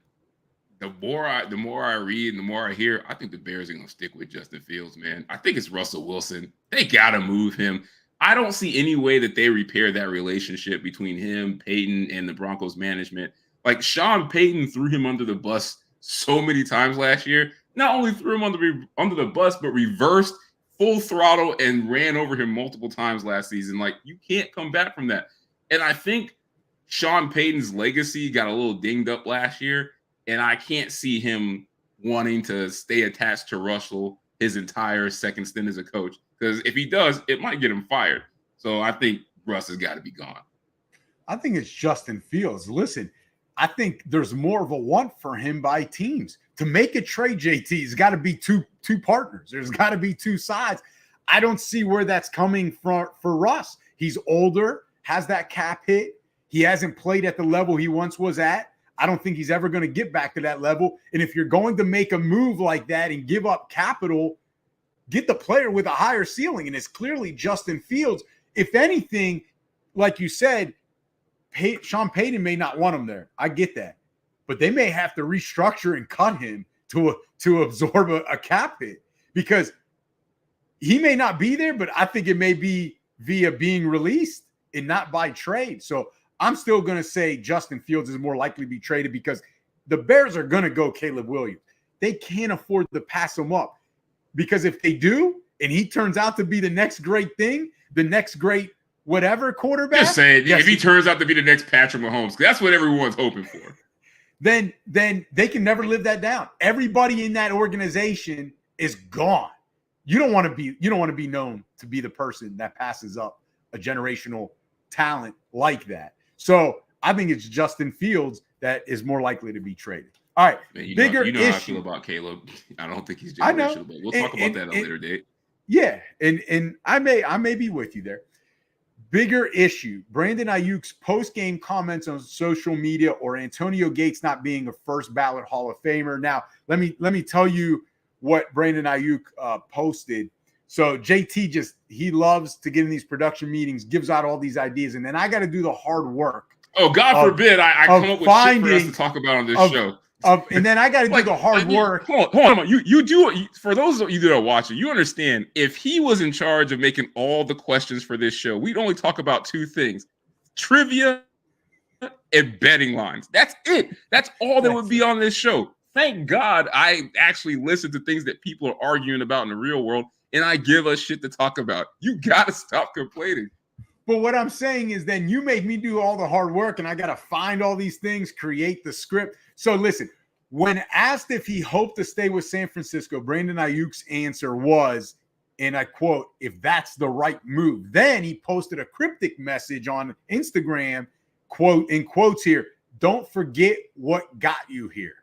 the more I read and the more I hear, I think the Bears are gonna stick with Justin Fields, man. I think it's Russell Wilson. They gotta move him. I don't see any way that they repair that relationship between him, Peyton, and the Broncos management. Like, Sean Payton threw him under the bus so many times last year. Not only threw him under the bus, but reversed full throttle and ran over him multiple times last season. Like, you can't come back from that. And I think Sean Payton's legacy got a little dinged up last year, and I can't see him wanting to stay attached to Russell his entire second stint as a coach. Because if he does, it might get him fired. So I think Russ has got to be gone. I think it's Justin Fields. Listen, I think there's more of a want for him by teams. To make a trade, JT, it's got to be two partners. There's got to be 2 sides. I don't see where that's coming from for Russ. He's older, has that cap hit. He hasn't played at the level he once was at. I don't think he's ever going to get back to that level. And if you're going to make a move like that and give up capital, get the player with a higher ceiling. And it's clearly Justin Fields. If anything, like you said, Sean Payton may not want him there. I get that. but they may have to restructure and cut him to absorb a cap hit, because he may not be there, but I think it may be via being released and not by trade. So I'm still going to say Justin Fields is more likely to be traded, because the Bears are going to go Caleb Williams. They can't afford to pass him up, because if they do, and he turns out to be the next great thing, the next great whatever quarterback. Just saying, if he turns out to be the next Patrick Mahomes, that's what everyone's hoping for. Then they can never live that down. Everybody in that organization is gone. You don't want to be known to be the person that passes up a generational talent like that. So I think it's Justin Fields that is more likely to be traded. All right, Man, you bigger know issue. how I feel about Caleb. I don't think he's generational, but we'll talk about that at a later date. Yeah, and I may be with you there. Bigger issue: Brandon Ayuk's post-game comments on social media, or Antonio Gates not being a first ballot Hall of Famer. Now, let me tell you what Brandon Ayuk posted. So JT he loves to get in these production meetings, gives out all these ideas, and then I got to do the hard work. Oh, God forbid I come up with shit for us to talk about on this show. And then I got to do the hard work. Hold on. You do, for those of you that are watching, you understand, if he was in charge of making all the questions for this show, we'd only talk about two things: trivia and betting lines. That's it. That's all that would be on this show. Thank God I actually listen to things that people are arguing about in the real world, and I give us shit to talk about. You got to stop complaining. But what I'm saying is, then you make me do all the hard work, and I got to find all these things, create the script. So listen, when asked if he hoped to stay with San Francisco, Brandon Ayuk's answer was, and I quote, "if that's the right move." Then he posted a cryptic message on Instagram, quote, in quotes here, "don't forget what got you here."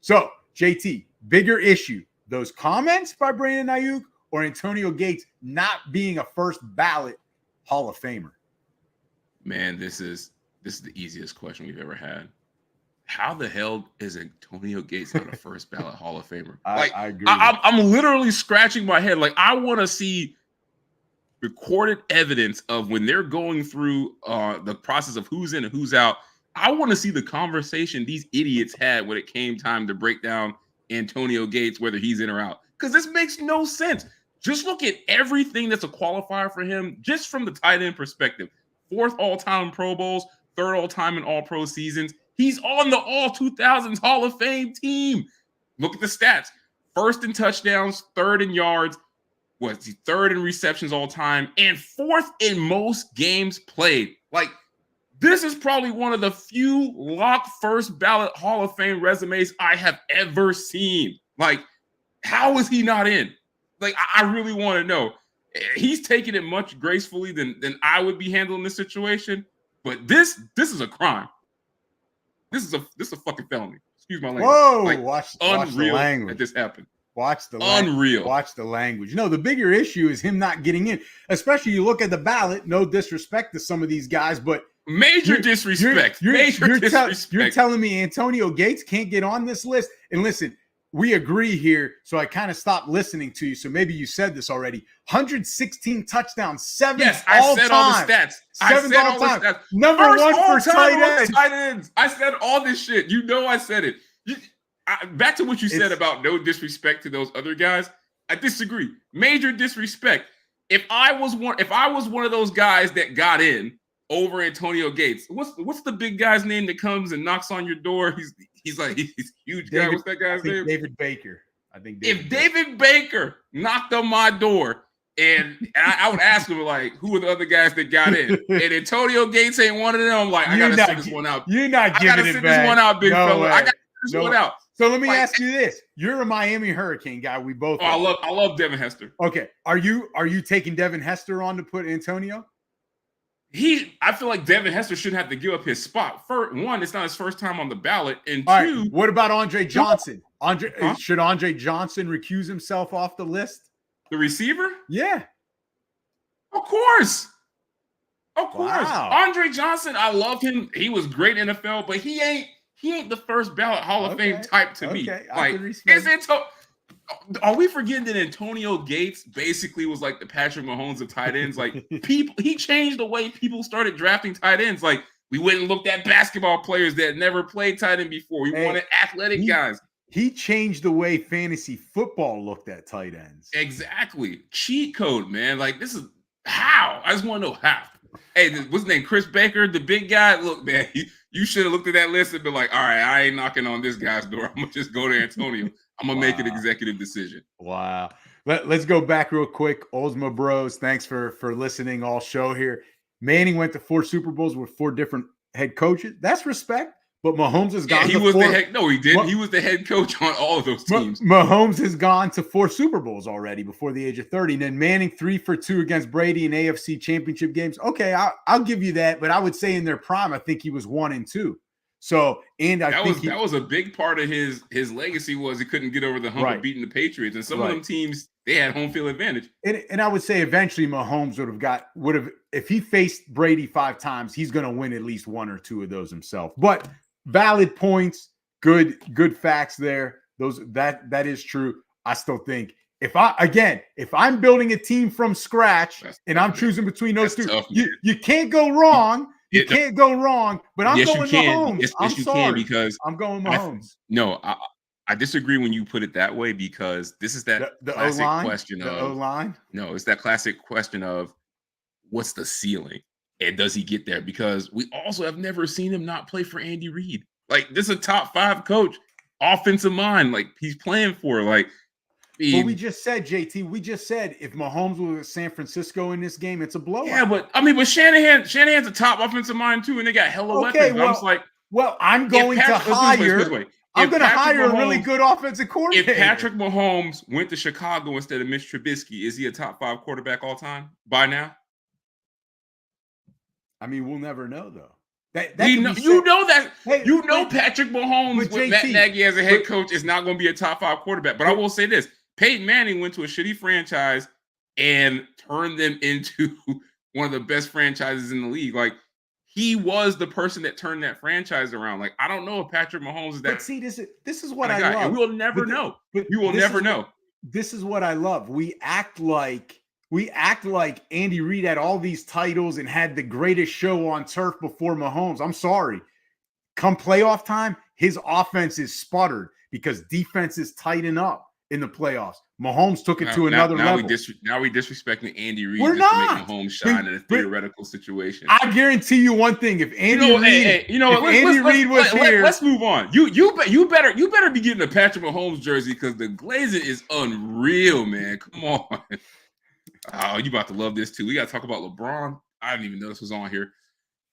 So JT, bigger issue: those comments by Brandon Ayuk, or Antonio Gates not being a first ballot Hall of Famer? Man, this is the easiest question we've ever had. How the hell is Antonio Gates not a first ballot Hall of Famer? I agree. I'm literally scratching my head. Like, I want to see recorded evidence of when they're going through the process of who's in and who's out. I want to see the conversation these idiots had when it came time to break down Antonio Gates, whether he's in or out. Because this makes no sense. Just look at everything that's a qualifier for him, just from the tight end perspective. 4th all-time Pro Bowls, 3rd all-time in all-pro seasons. He's on the all-2000s Hall of Fame team. Look at the stats. 1st in touchdowns, 3rd in yards, 3rd in receptions all-time, and 4th in most games played. Like, this is probably one of the few lock first ballot Hall of Fame resumes I have ever seen. Like, how is he not in? Like, I really want to know. He's taking it much gracefully than I would be handling this situation. But this is a crime. This is a fucking felony. Excuse my language. Whoa! Like, Watch unreal the language. that this happened. Watch the unreal. Watch the language. No, the bigger issue is him not getting in. Especially, you look at the ballot. No disrespect to some of these guys, but major disrespect. You're telling me Antonio Gates can't get on this list? And listen, we agree here, so I kind of stopped listening to you. So maybe you said this already. 116 touchdowns, 7th yes, all I said time. All the stats. 7th all time. Stats. Number First 1 for tight ends. I said all this shit. You know I said it. Back to what you said about no disrespect to those other guys. I disagree. Major disrespect. If I was one of those guys that got in over Antonio Gates, what's the big guy's name that comes and knocks on your door? He's a huge guy. What's that guy's name? David Baker. I think David Baker knocked on my door, and I would ask him, like, who are the other guys that got in? And Antonio Gates ain't one of them. I'm like, I gotta send this one out. You're not giving it back. I gotta send this one out, big fella. Way. I gotta send this one out. So let me ask you this: you're a Miami Hurricane guy. We both. I love Devin Hester. Okay, are you taking Devin Hester on to put Antonio? I feel like Devin Hester shouldn't have to give up his spot. For one, it's not his first time on the ballot, and all two, right, what about Andre Johnson? Should Andre Johnson recuse himself off the list? The receiver? Yeah, of course. Wow. Andre Johnson, I love him. He was great in NFL, but he ain't the first ballot Hall of Fame type to me. Like, are we forgetting that Antonio Gates basically was like the Patrick Mahomes of tight ends? Like, he changed the way people started drafting tight ends. Like, We went and looked at basketball players that never played tight end before. We wanted athletic guys. He changed the way fantasy football looked at tight ends. Exactly. Cheat code, man. Like, this is how. I just want to know how. Hey, what's his name? Chris Baker, the big guy. Look, man, you should have looked at that list and been like, all right, I ain't knocking on this guy's door. I'm going to just go to Antonio. I'm going to make an executive decision. Wow. Let's go back real quick. Oldsma Bros, thanks for listening all show here. Manning went to 4 Super Bowls with 4 different head coaches. That's respect. But Mahomes has gone. He was the head. No, he didn't. He was the head coach on all of those teams. Mahomes has gone to 4 Super Bowls already before the age of 30. And then Manning 3 for 2 against Brady in AFC Championship games. Okay, I'll give you that. But I would say in their prime, I think he was 1 and 2. So, and I think that was a big part of his legacy was he couldn't get over the hump of beating the Patriots. And some of them teams, they had home field advantage. And I would say eventually Mahomes would have if he faced Brady 5 times, he's going to win at least 1 or 2 of those himself. But valid points, good facts there. That is true. I still think if I'm building a team from scratch and I'm choosing between those two, you can't go wrong. You can't go wrong, but I'm going Mahomes. Yes, you can because I'm going Mahomes. I disagree when you put it that way because this is that the classic O-line? question the of O-line? No, it's that classic question of what's the ceiling and does he get there? Because we also have never seen him not play for Andy Reid. Like, this is a top 5 coach, offensive mind. Like, he's playing for But we just said, JT, if Mahomes was at San Francisco in this game, it's a blowout. Yeah, but Shanahan's a top offensive mind too, and they got hella weapons. Well, I'm just like, I'm going to hire a really good offensive coordinator. If Patrick Mahomes went to Chicago instead of Mitch Trubisky, is he a top 5 quarterback all time by now? I mean, we'll never know though. Patrick Mahomes with Matt Nagy as a head coach is not going to be a top 5 quarterback. But I will say this: Peyton Manning went to a shitty franchise and turned them into one of the best franchises in the league. Like, he was the person that turned that franchise around. Like, I don't know if Patrick Mahomes is that. But see, this is what I love. And we'll never know. We will never know. This is what I love. We act like Andy Reid had all these titles and had the greatest show on turf before Mahomes. I'm sorry. Come playoff time, his offense is sputtered because defenses tighten up in the playoffs. Mahomes took it to another level. Now we disrespecting Andy Reid to make Mahomes shine in a theoretical situation. I guarantee you one thing: if Andy Reid was here, let's move on. You better be getting a Patrick Mahomes jersey because the glazing is unreal, man. Come on. Oh, you about to love this too. We got to talk about LeBron. I didn't even know this was on here.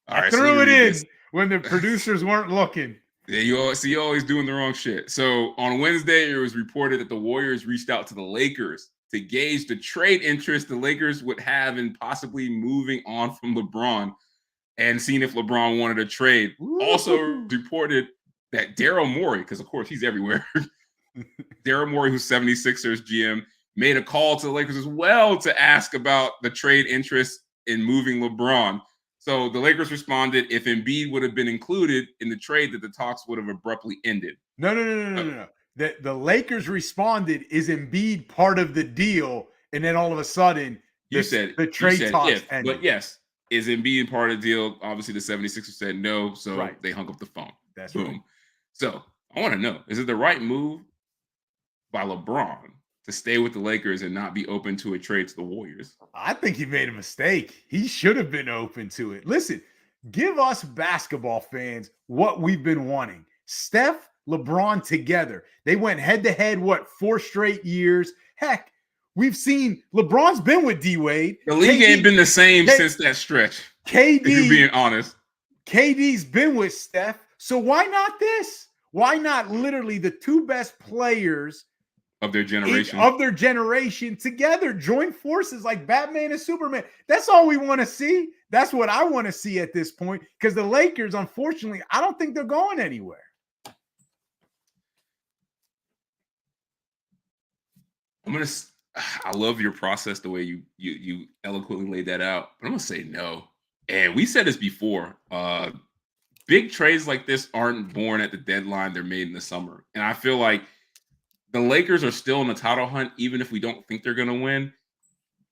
All right, threw it in when the producers weren't looking. Yeah, you're always doing the wrong shit. So on Wednesday, it was reported that the Warriors reached out to the Lakers to gauge the trade interest the Lakers would have in possibly moving on from LeBron and seeing if LeBron wanted a trade. Ooh. Also reported that Daryl Morey, because of course he's everywhere, Daryl Morey, who's 76ers GM, made a call to the Lakers as well to ask about the trade interest in moving LeBron. So the Lakers responded, if Embiid would have been included in the trade, that the talks would have abruptly ended. No. The Lakers responded, is Embiid part of the deal? And then all of a sudden, the trade talks ended. But yes, is Embiid part of the deal? Obviously, the 76ers said no, so they hung up the phone. That's boom. Right. So I want to know, is it the right move by LeBron to stay with the Lakers and not be open to a trade to the Warriors? I think he made a mistake. He should have been open to it. Listen, give us basketball fans what we've been wanting. Steph, LeBron together. They went head-to-head, 4 straight years. Heck, we've seen LeBron's been with D-Wade. The league ain't been the same since that stretch. KD, if you're being honest. KD's been with Steph. So why not this? Why not literally the 2 best players of their generation together, join forces like Batman and Superman? That's all we want to see. That's what I want to see at this point, because the Lakers, unfortunately, I don't think they're going anywhere. I love your process, the way you eloquently laid that out, but I'm gonna say no. And we said this before. Big trades like this aren't born at the deadline; they're made in the summer. And I feel like the Lakers are still in the title hunt, even if we don't think they're going to win.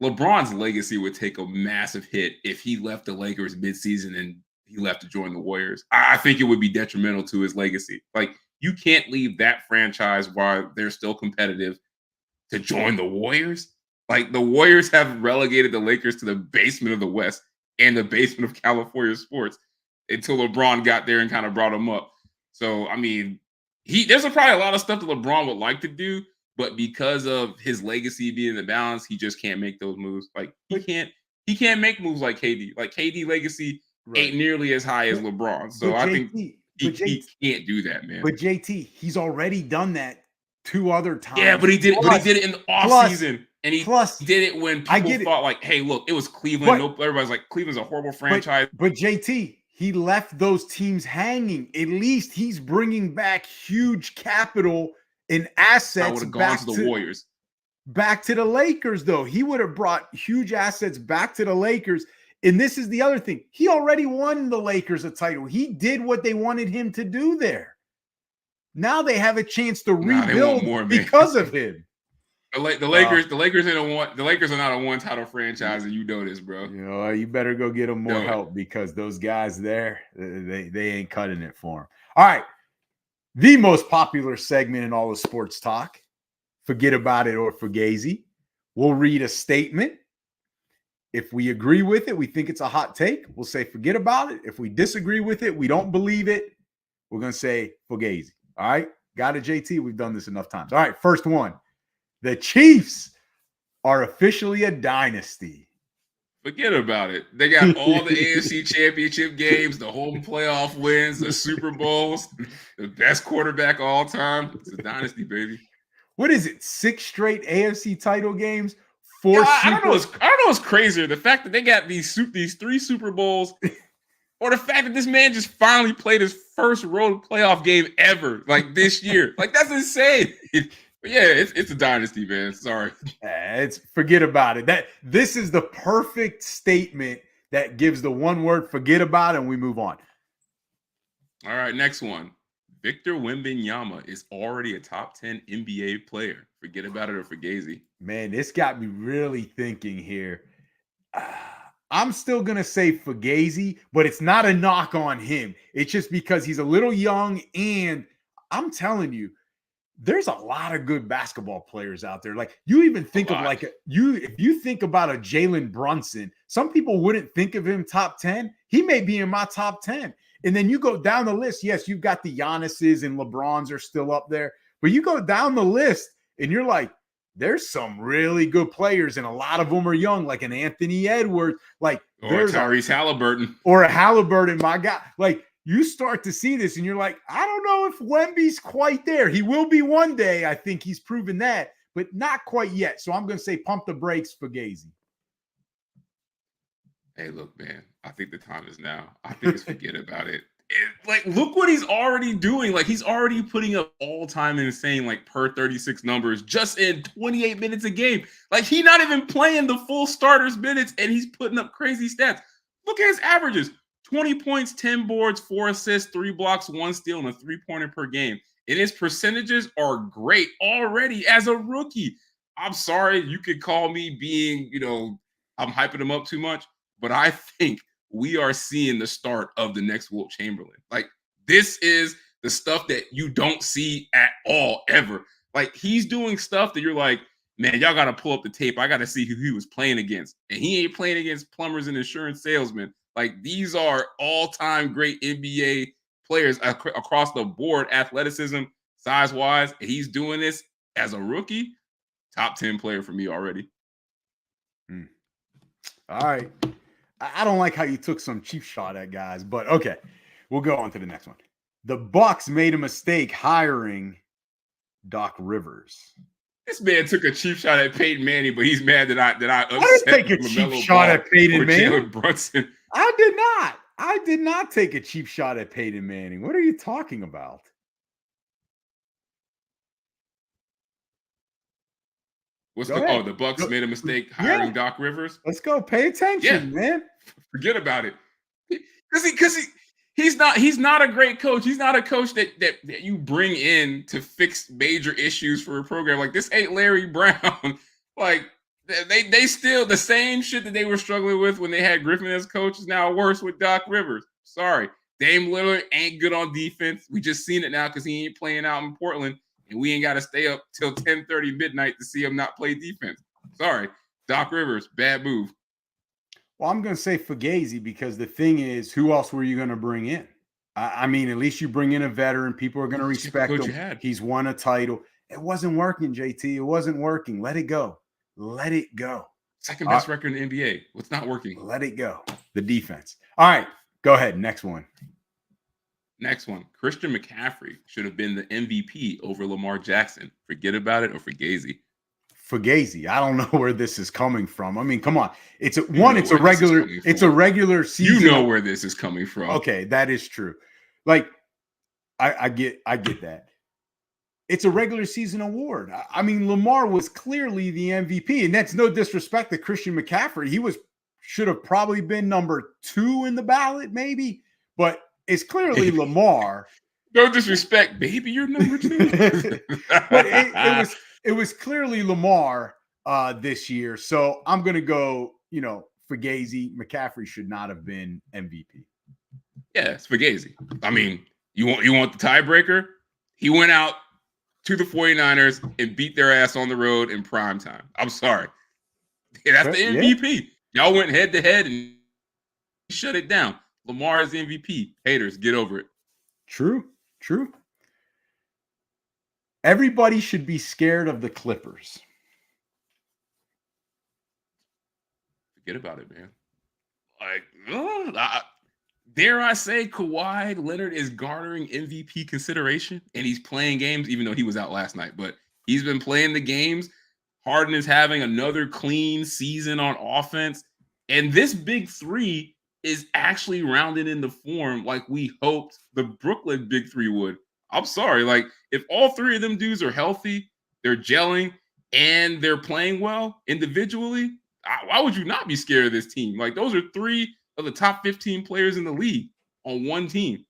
LeBron's legacy would take a massive hit if he left the Lakers midseason and he left to join the Warriors. I think it would be detrimental to his legacy. Like, you can't leave that franchise while they're still competitive to join the Warriors. Like, the Warriors have relegated the Lakers to the basement of the West and the basement of California sports until LeBron got there and kind of brought him up. So, I mean, there's probably a lot of stuff that LeBron would like to do, but because of his legacy being in the balance, he just can't make those moves. Like, he can't make moves like KD. Like, KD legacy ain't nearly as high as LeBron. So I think he can't do that, man. But JT, he's already done that 2 other times. Yeah, but he did it in the offseason. And he did it when people thought, like, hey, look, it was Cleveland. Everybody's like, Cleveland's a horrible franchise. But JT, he left those teams hanging. At least he's bringing back huge capital and assets. I would have gone to the Warriors. Back to the Lakers, though. He would have brought huge assets back to the Lakers. And this is the other thing. He already won the Lakers a title. He did what they wanted him to do there. Now they have a chance to rebuild because of him. The Lakers are not a one-title franchise, and you know this, bro. You know, you better go get them more help because those guys there, they ain't cutting it for them. All right, the most popular segment in all of sports talk, Forget About It or Fugazi. We'll read a statement. If we agree with it, we think it's a hot take, we'll say forget about it. If we disagree with it, we don't believe it, we're going to say Fugazi. All right, got it, JT? We've done this enough times. All right, first one. The Chiefs are officially a dynasty. Forget about it. They got all the AFC championship games, the home playoff wins, the Super Bowls, the best quarterback of all time. It's a dynasty, baby. What is it? 6 straight AFC title games? I don't know what's crazier. The fact that they got these 3 Super Bowls, or the fact that this man just finally played his first road playoff game ever, like this year. Like, that's insane. But yeah, it's a dynasty, man. Sorry. Forget about it. This is the perfect statement that gives the one word forget about it, and we move on. All right, next one. Victor Wembanyama is already a top 10 NBA player. Forget about it or Fugazi. Man, this got me really thinking here. I'm still going to say Fugazi, but it's not a knock on him. It's just because he's a little young, and I'm telling you, there's a lot of good basketball players out there. Like, you even think of if you think about a Jalen Brunson, some people wouldn't think of him top 10. He may be in my top 10. And then you go down the list. Yes, you've got the Giannis's and LeBrons are still up there, but you go down the list and you're like, there's some really good players, and a lot of them are young, like an Anthony Edwards, like or Tyrese Halliburton, or a Halliburton, my God. Like, you start to see this and you're like, I don't know if Wemby's quite there. He will be one day. I think he's proven that, but not quite yet. So I'm going to say pump the brakes for Fugazi. Hey, look, man, I think the time is now. I think it's forget about it. Like, look what he's already doing. Like, he's already putting up all-time insane, like, per 36 numbers just in 28 minutes a game. Like, he's not even playing the full starters minutes, and he's putting up crazy stats. Look at his averages. 20 points, 10 boards, 4 assists, 3 blocks, 1 steal, and a 3-pointer per game. And his percentages are great already as a rookie. I'm sorry, you could call me being, I'm hyping him up too much, but I think we are seeing the start of the next Wilt Chamberlain. Like, this is the stuff that you don't see at all, ever. Like, he's doing stuff that you're like, man, y'all got to pull up the tape. I got to see who he was playing against. And he ain't playing against plumbers and insurance salesmen. Like, these are all-time great NBA players across the board, athleticism, size-wise. And he's doing this as a rookie. Top 10 player for me already. All right. I don't like how you took some cheap shot at guys, but okay. We'll go on to the next one. The Bucks made a mistake hiring Doc Rivers. This man took a cheap shot at Peyton Manning, but he's mad that I didn't take a cheap shot at Peyton Manning. Brunson. I did not. I did not take a cheap shot at Peyton Manning. What are you talking about? The Bucks made a mistake hiring Doc Rivers? Let's go. Pay attention, man. Forget about it. Because he's not a great coach. He's not a coach that you bring in to fix major issues for a program. Like, this ain't Larry Brown. Like, they still, the same shit that they were struggling with when they had Griffin as coach is now worse with Doc Rivers. Sorry. Dame Lillard ain't good on defense. We just seen it now because he ain't playing out in Portland, and we ain't got to stay up till 10:30 midnight to see him not play defense. Sorry. Doc Rivers, bad move. Well, I'm going to say Fugazi because the thing is, who else were you going to bring in? I mean, at least you bring in a veteran. People are going to respect him. He's won a title. It wasn't working, JT. It wasn't working. Let it go. Let it go. Second best record in the NBA. What's not working? Let it go. The defense. All right. Go ahead. Next one. Next one. Christian McCaffrey should have been the MVP over Lamar Jackson. Forget about it or Fugazi. Fugazi. I don't know where this is coming from. I mean, come on. It's a regular season. You know where this is coming from. Okay, that is true. Like, I get that. It's a regular season award. I mean, Lamar was clearly the MVP, and that's no disrespect to Christian McCaffrey. He should have probably been number 2 in the ballot, maybe, but it's clearly Lamar. No disrespect, baby. You're number 2. But it was clearly Lamar this year. So I'm going to go, Fugazi. McCaffrey should not have been MVP. Yeah, it's Fugazi. I mean, you want the tiebreaker? He went out to the 49ers and beat their ass on the road in prime time. I'm sorry. That's the MVP. Yeah. Y'all went head to head and shut it down. Lamar is MVP. Haters, get over it. True. Everybody should be scared of the Clippers. Forget about it, man. Dare I say Kawhi Leonard is garnering MVP consideration, and he's playing games, even though he was out last night, but he's been playing the games. Harden is having another clean season on offense, and this big three is actually rounded into form like we hoped the Brooklyn big three would. I'm sorry. Like, if all 3 of them dudes are healthy, they're gelling, and they're playing well individually, why would you not be scared of this team? Like, those are 3 of the top 15 players in the league on one team.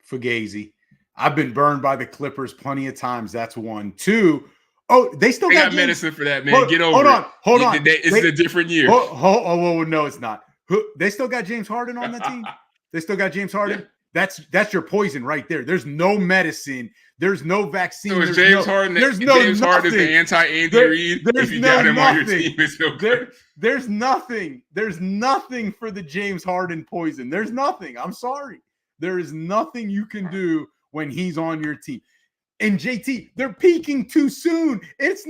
Fugazi. I've been burned by the Clippers plenty of times. That's 1. 2. Oh, they still got medicine for that, man. Get over it. Hold on. It's a different year. No, it's not. They still got James Harden on the team? They still got James Harden? Yeah. That's your poison right there. There's no medicine. There's no vaccine. So James Harden is the anti-Andy Reid. If you got him on your team, it's okay. There's nothing. There's nothing for the James Harden poison. There's nothing. I'm sorry. There is nothing you can do when he's on your team. And JT, they're peaking too soon. It's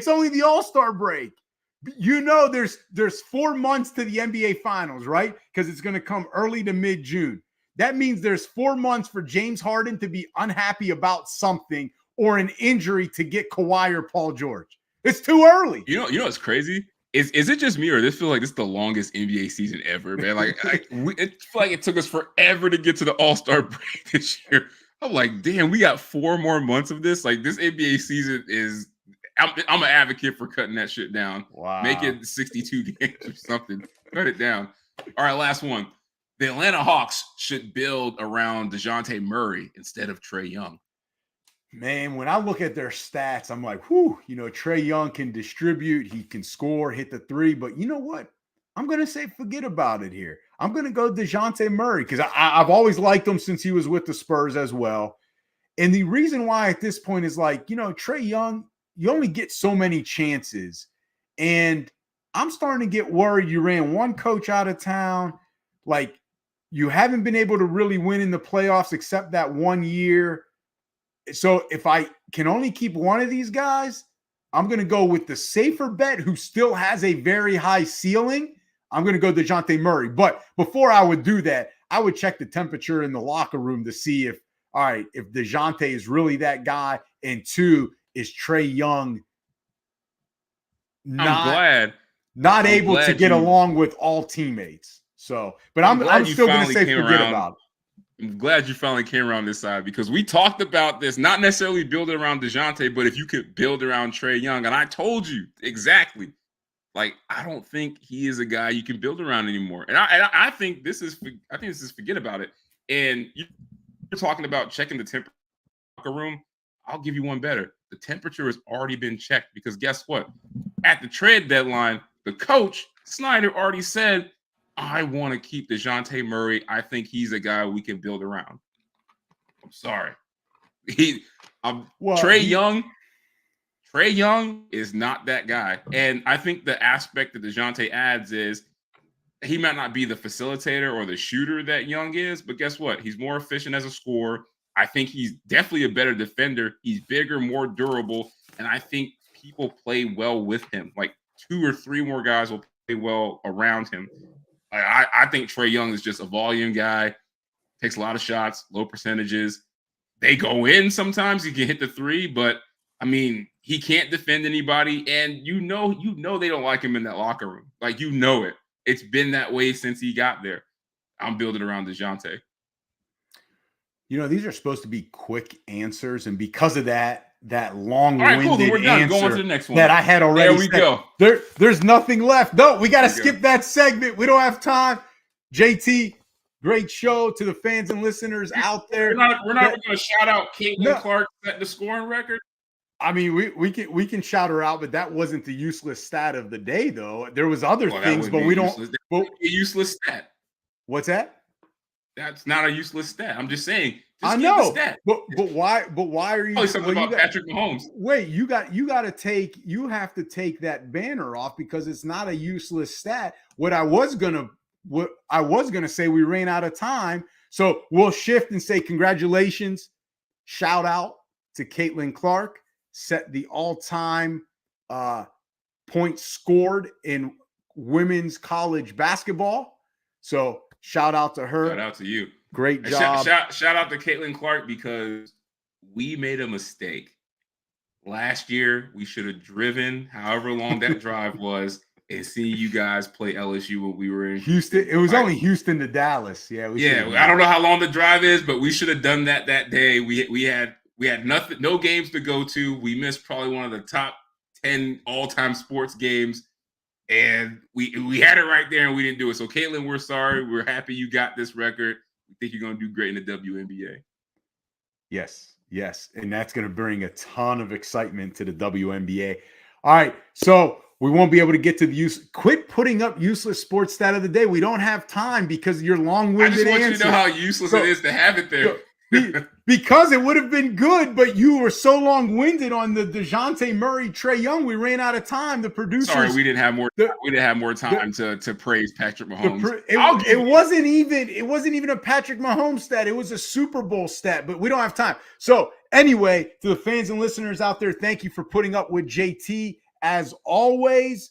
only the All-Star break. There's 4 months to the NBA Finals, right? Because it's going to come early to mid-June. That means there's 4 months for James Harden to be unhappy about something or an injury to get Kawhi or Paul George. It's too early. You know what's crazy? Is it just me, or this feels like this is the longest NBA season ever, man? It feels like it took us forever to get to the All-Star break this year. I'm like, damn, we got 4 more months of this. Like, this NBA season is. I'm an advocate for cutting that shit down. Wow. Make it 62 games or something. Cut it down. All right, last one. The Atlanta Hawks should build around DeJounte Murray instead of Trae Young. Man, when I look at their stats, I'm like, whew, Trae Young can distribute. He can score, hit the 3. But you know what? I'm going to say forget about it here. I'm going to go DeJounte Murray because I've always liked him since he was with the Spurs as well. And the reason why at this point is like, Trae Young, you only get so many chances. And I'm starting to get worried. You ran one coach out of town. Like, you haven't been able to really win in the playoffs except that 1 year. So if I can only keep one of these guys, I'm going to go with the safer bet who still has a very high ceiling. I'm going to go DeJounte Murray. But before I would do that, I would check the temperature in the locker room to see if DeJounte is really that guy. And 2, is Trae Young not able to get along with all teammates. So, but I'm still going to say forget about it. I'm glad you finally came around this side because we talked about this, not necessarily building around DeJounte, but if you could build around Trae Young. And I told you exactly, like, I don't think he is a guy you can build around anymore. And I think this is forget about it. And you're talking about checking the temperature room. I'll give you one better. The temperature has already been checked because guess what? At the trade deadline, the coach, Snyder, already said I want to keep DeJounte Murray. I think he's a guy we can build around. I'm sorry. Trae Young is not that guy. And I think the aspect that DeJounte adds is he might not be the facilitator or the shooter that Young is, but guess what? He's more efficient as a scorer. I think he's definitely a better defender. He's bigger, more durable, and I think people play well with him. Like 2 or 3 more guys will play well around him. I think Trae Young is just a volume guy, takes a lot of shots, low percentages. They go in sometimes. He can hit the 3, but I mean, he can't defend anybody, and you know they don't like him in that locker room. Like, you know it. It's been that way since he got there. I'm building around DeJounte. You know, these are supposed to be quick answers, and because of that long-winded We're done. answer Go on to the next one. that I had already. There we go. There's nothing left. No, we got to skip that segment. We don't have time. JT, great show to the fans and listeners out there. We're not going to shout out Caitlin Clark set the scoring record. I mean, we can shout her out, but that wasn't the useless stat of the day, though. There was other things, but we don't. A useless stat. What's that? That's not a useless stat. I'm just saying. I know, but why are you? Something about Patrick Mahomes. Wait, you have to take that banner off because it's not a useless stat. What I was gonna say, we ran out of time, so we'll shift and say congratulations, shout out to Caitlin Clark, set the all-time points scored in women's college basketball. So shout out to her. Shout out to you. Great job. Shout out to Caitlin Clark because we made a mistake. Last year, we should have driven however long that drive was and seen you guys play LSU when we were in Houston. It was only Houston to Dallas. Yeah. I don't know how long the drive is, but we should have done that day. We had nothing, no games to go to. We missed probably one of the top 10 all-time sports games. And we had it right there and we didn't do it. So Caitlin, we're sorry. We're happy you got this record. We think you're going to do great in the WNBA. Yes. And that's going to bring a ton of excitement to the WNBA. All right. So we won't be able to get to the quit putting up useless sports stat of the day. We don't have time because you're long-winded. I just want you to know how useless it is to have it there. Because it would have been good, but you were so long-winded on the DeJounte Murray, Trae Young. We ran out of time. The producers. Sorry, we didn't have more time to praise Patrick Mahomes. It wasn't even a Patrick Mahomes stat. It was a Super Bowl stat, but we don't have time. So anyway, to the fans and listeners out there, thank you for putting up with JT as always.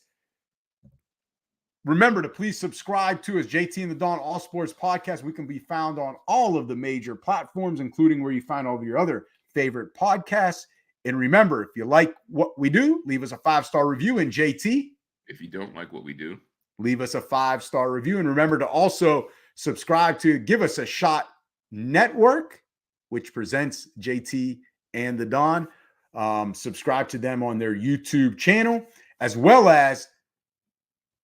Remember to please subscribe to us, JT and the Dawn All Sports Podcast. We can be found on all of the major platforms, including where you find all of your other favorite podcasts. And remember, if you like what we do, leave us a 5-star review. And JT, if you don't like what we do, leave us a 5-star review. And remember to also subscribe to Give Us a Shot Network, which presents JT and the Dawn. Subscribe to them on their YouTube channel, as well as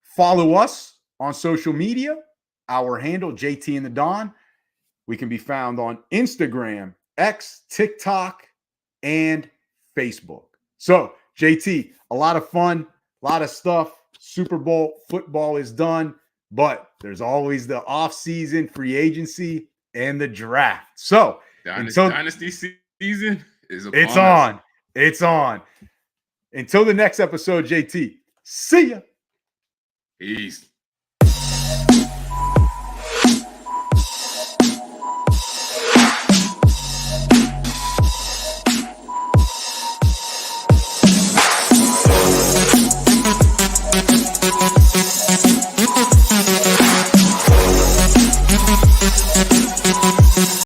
follow us on social media. Our handle, JT and the Dawn. We can be found on Instagram, X, TikTok, and Facebook. So, JT, a lot of fun, a lot of stuff. Super Bowl football is done, but there's always the off-season, free agency, and the draft. So, Dynasty season is upon it's us. on. It's on. Until the next episode, JT. See ya. Peace.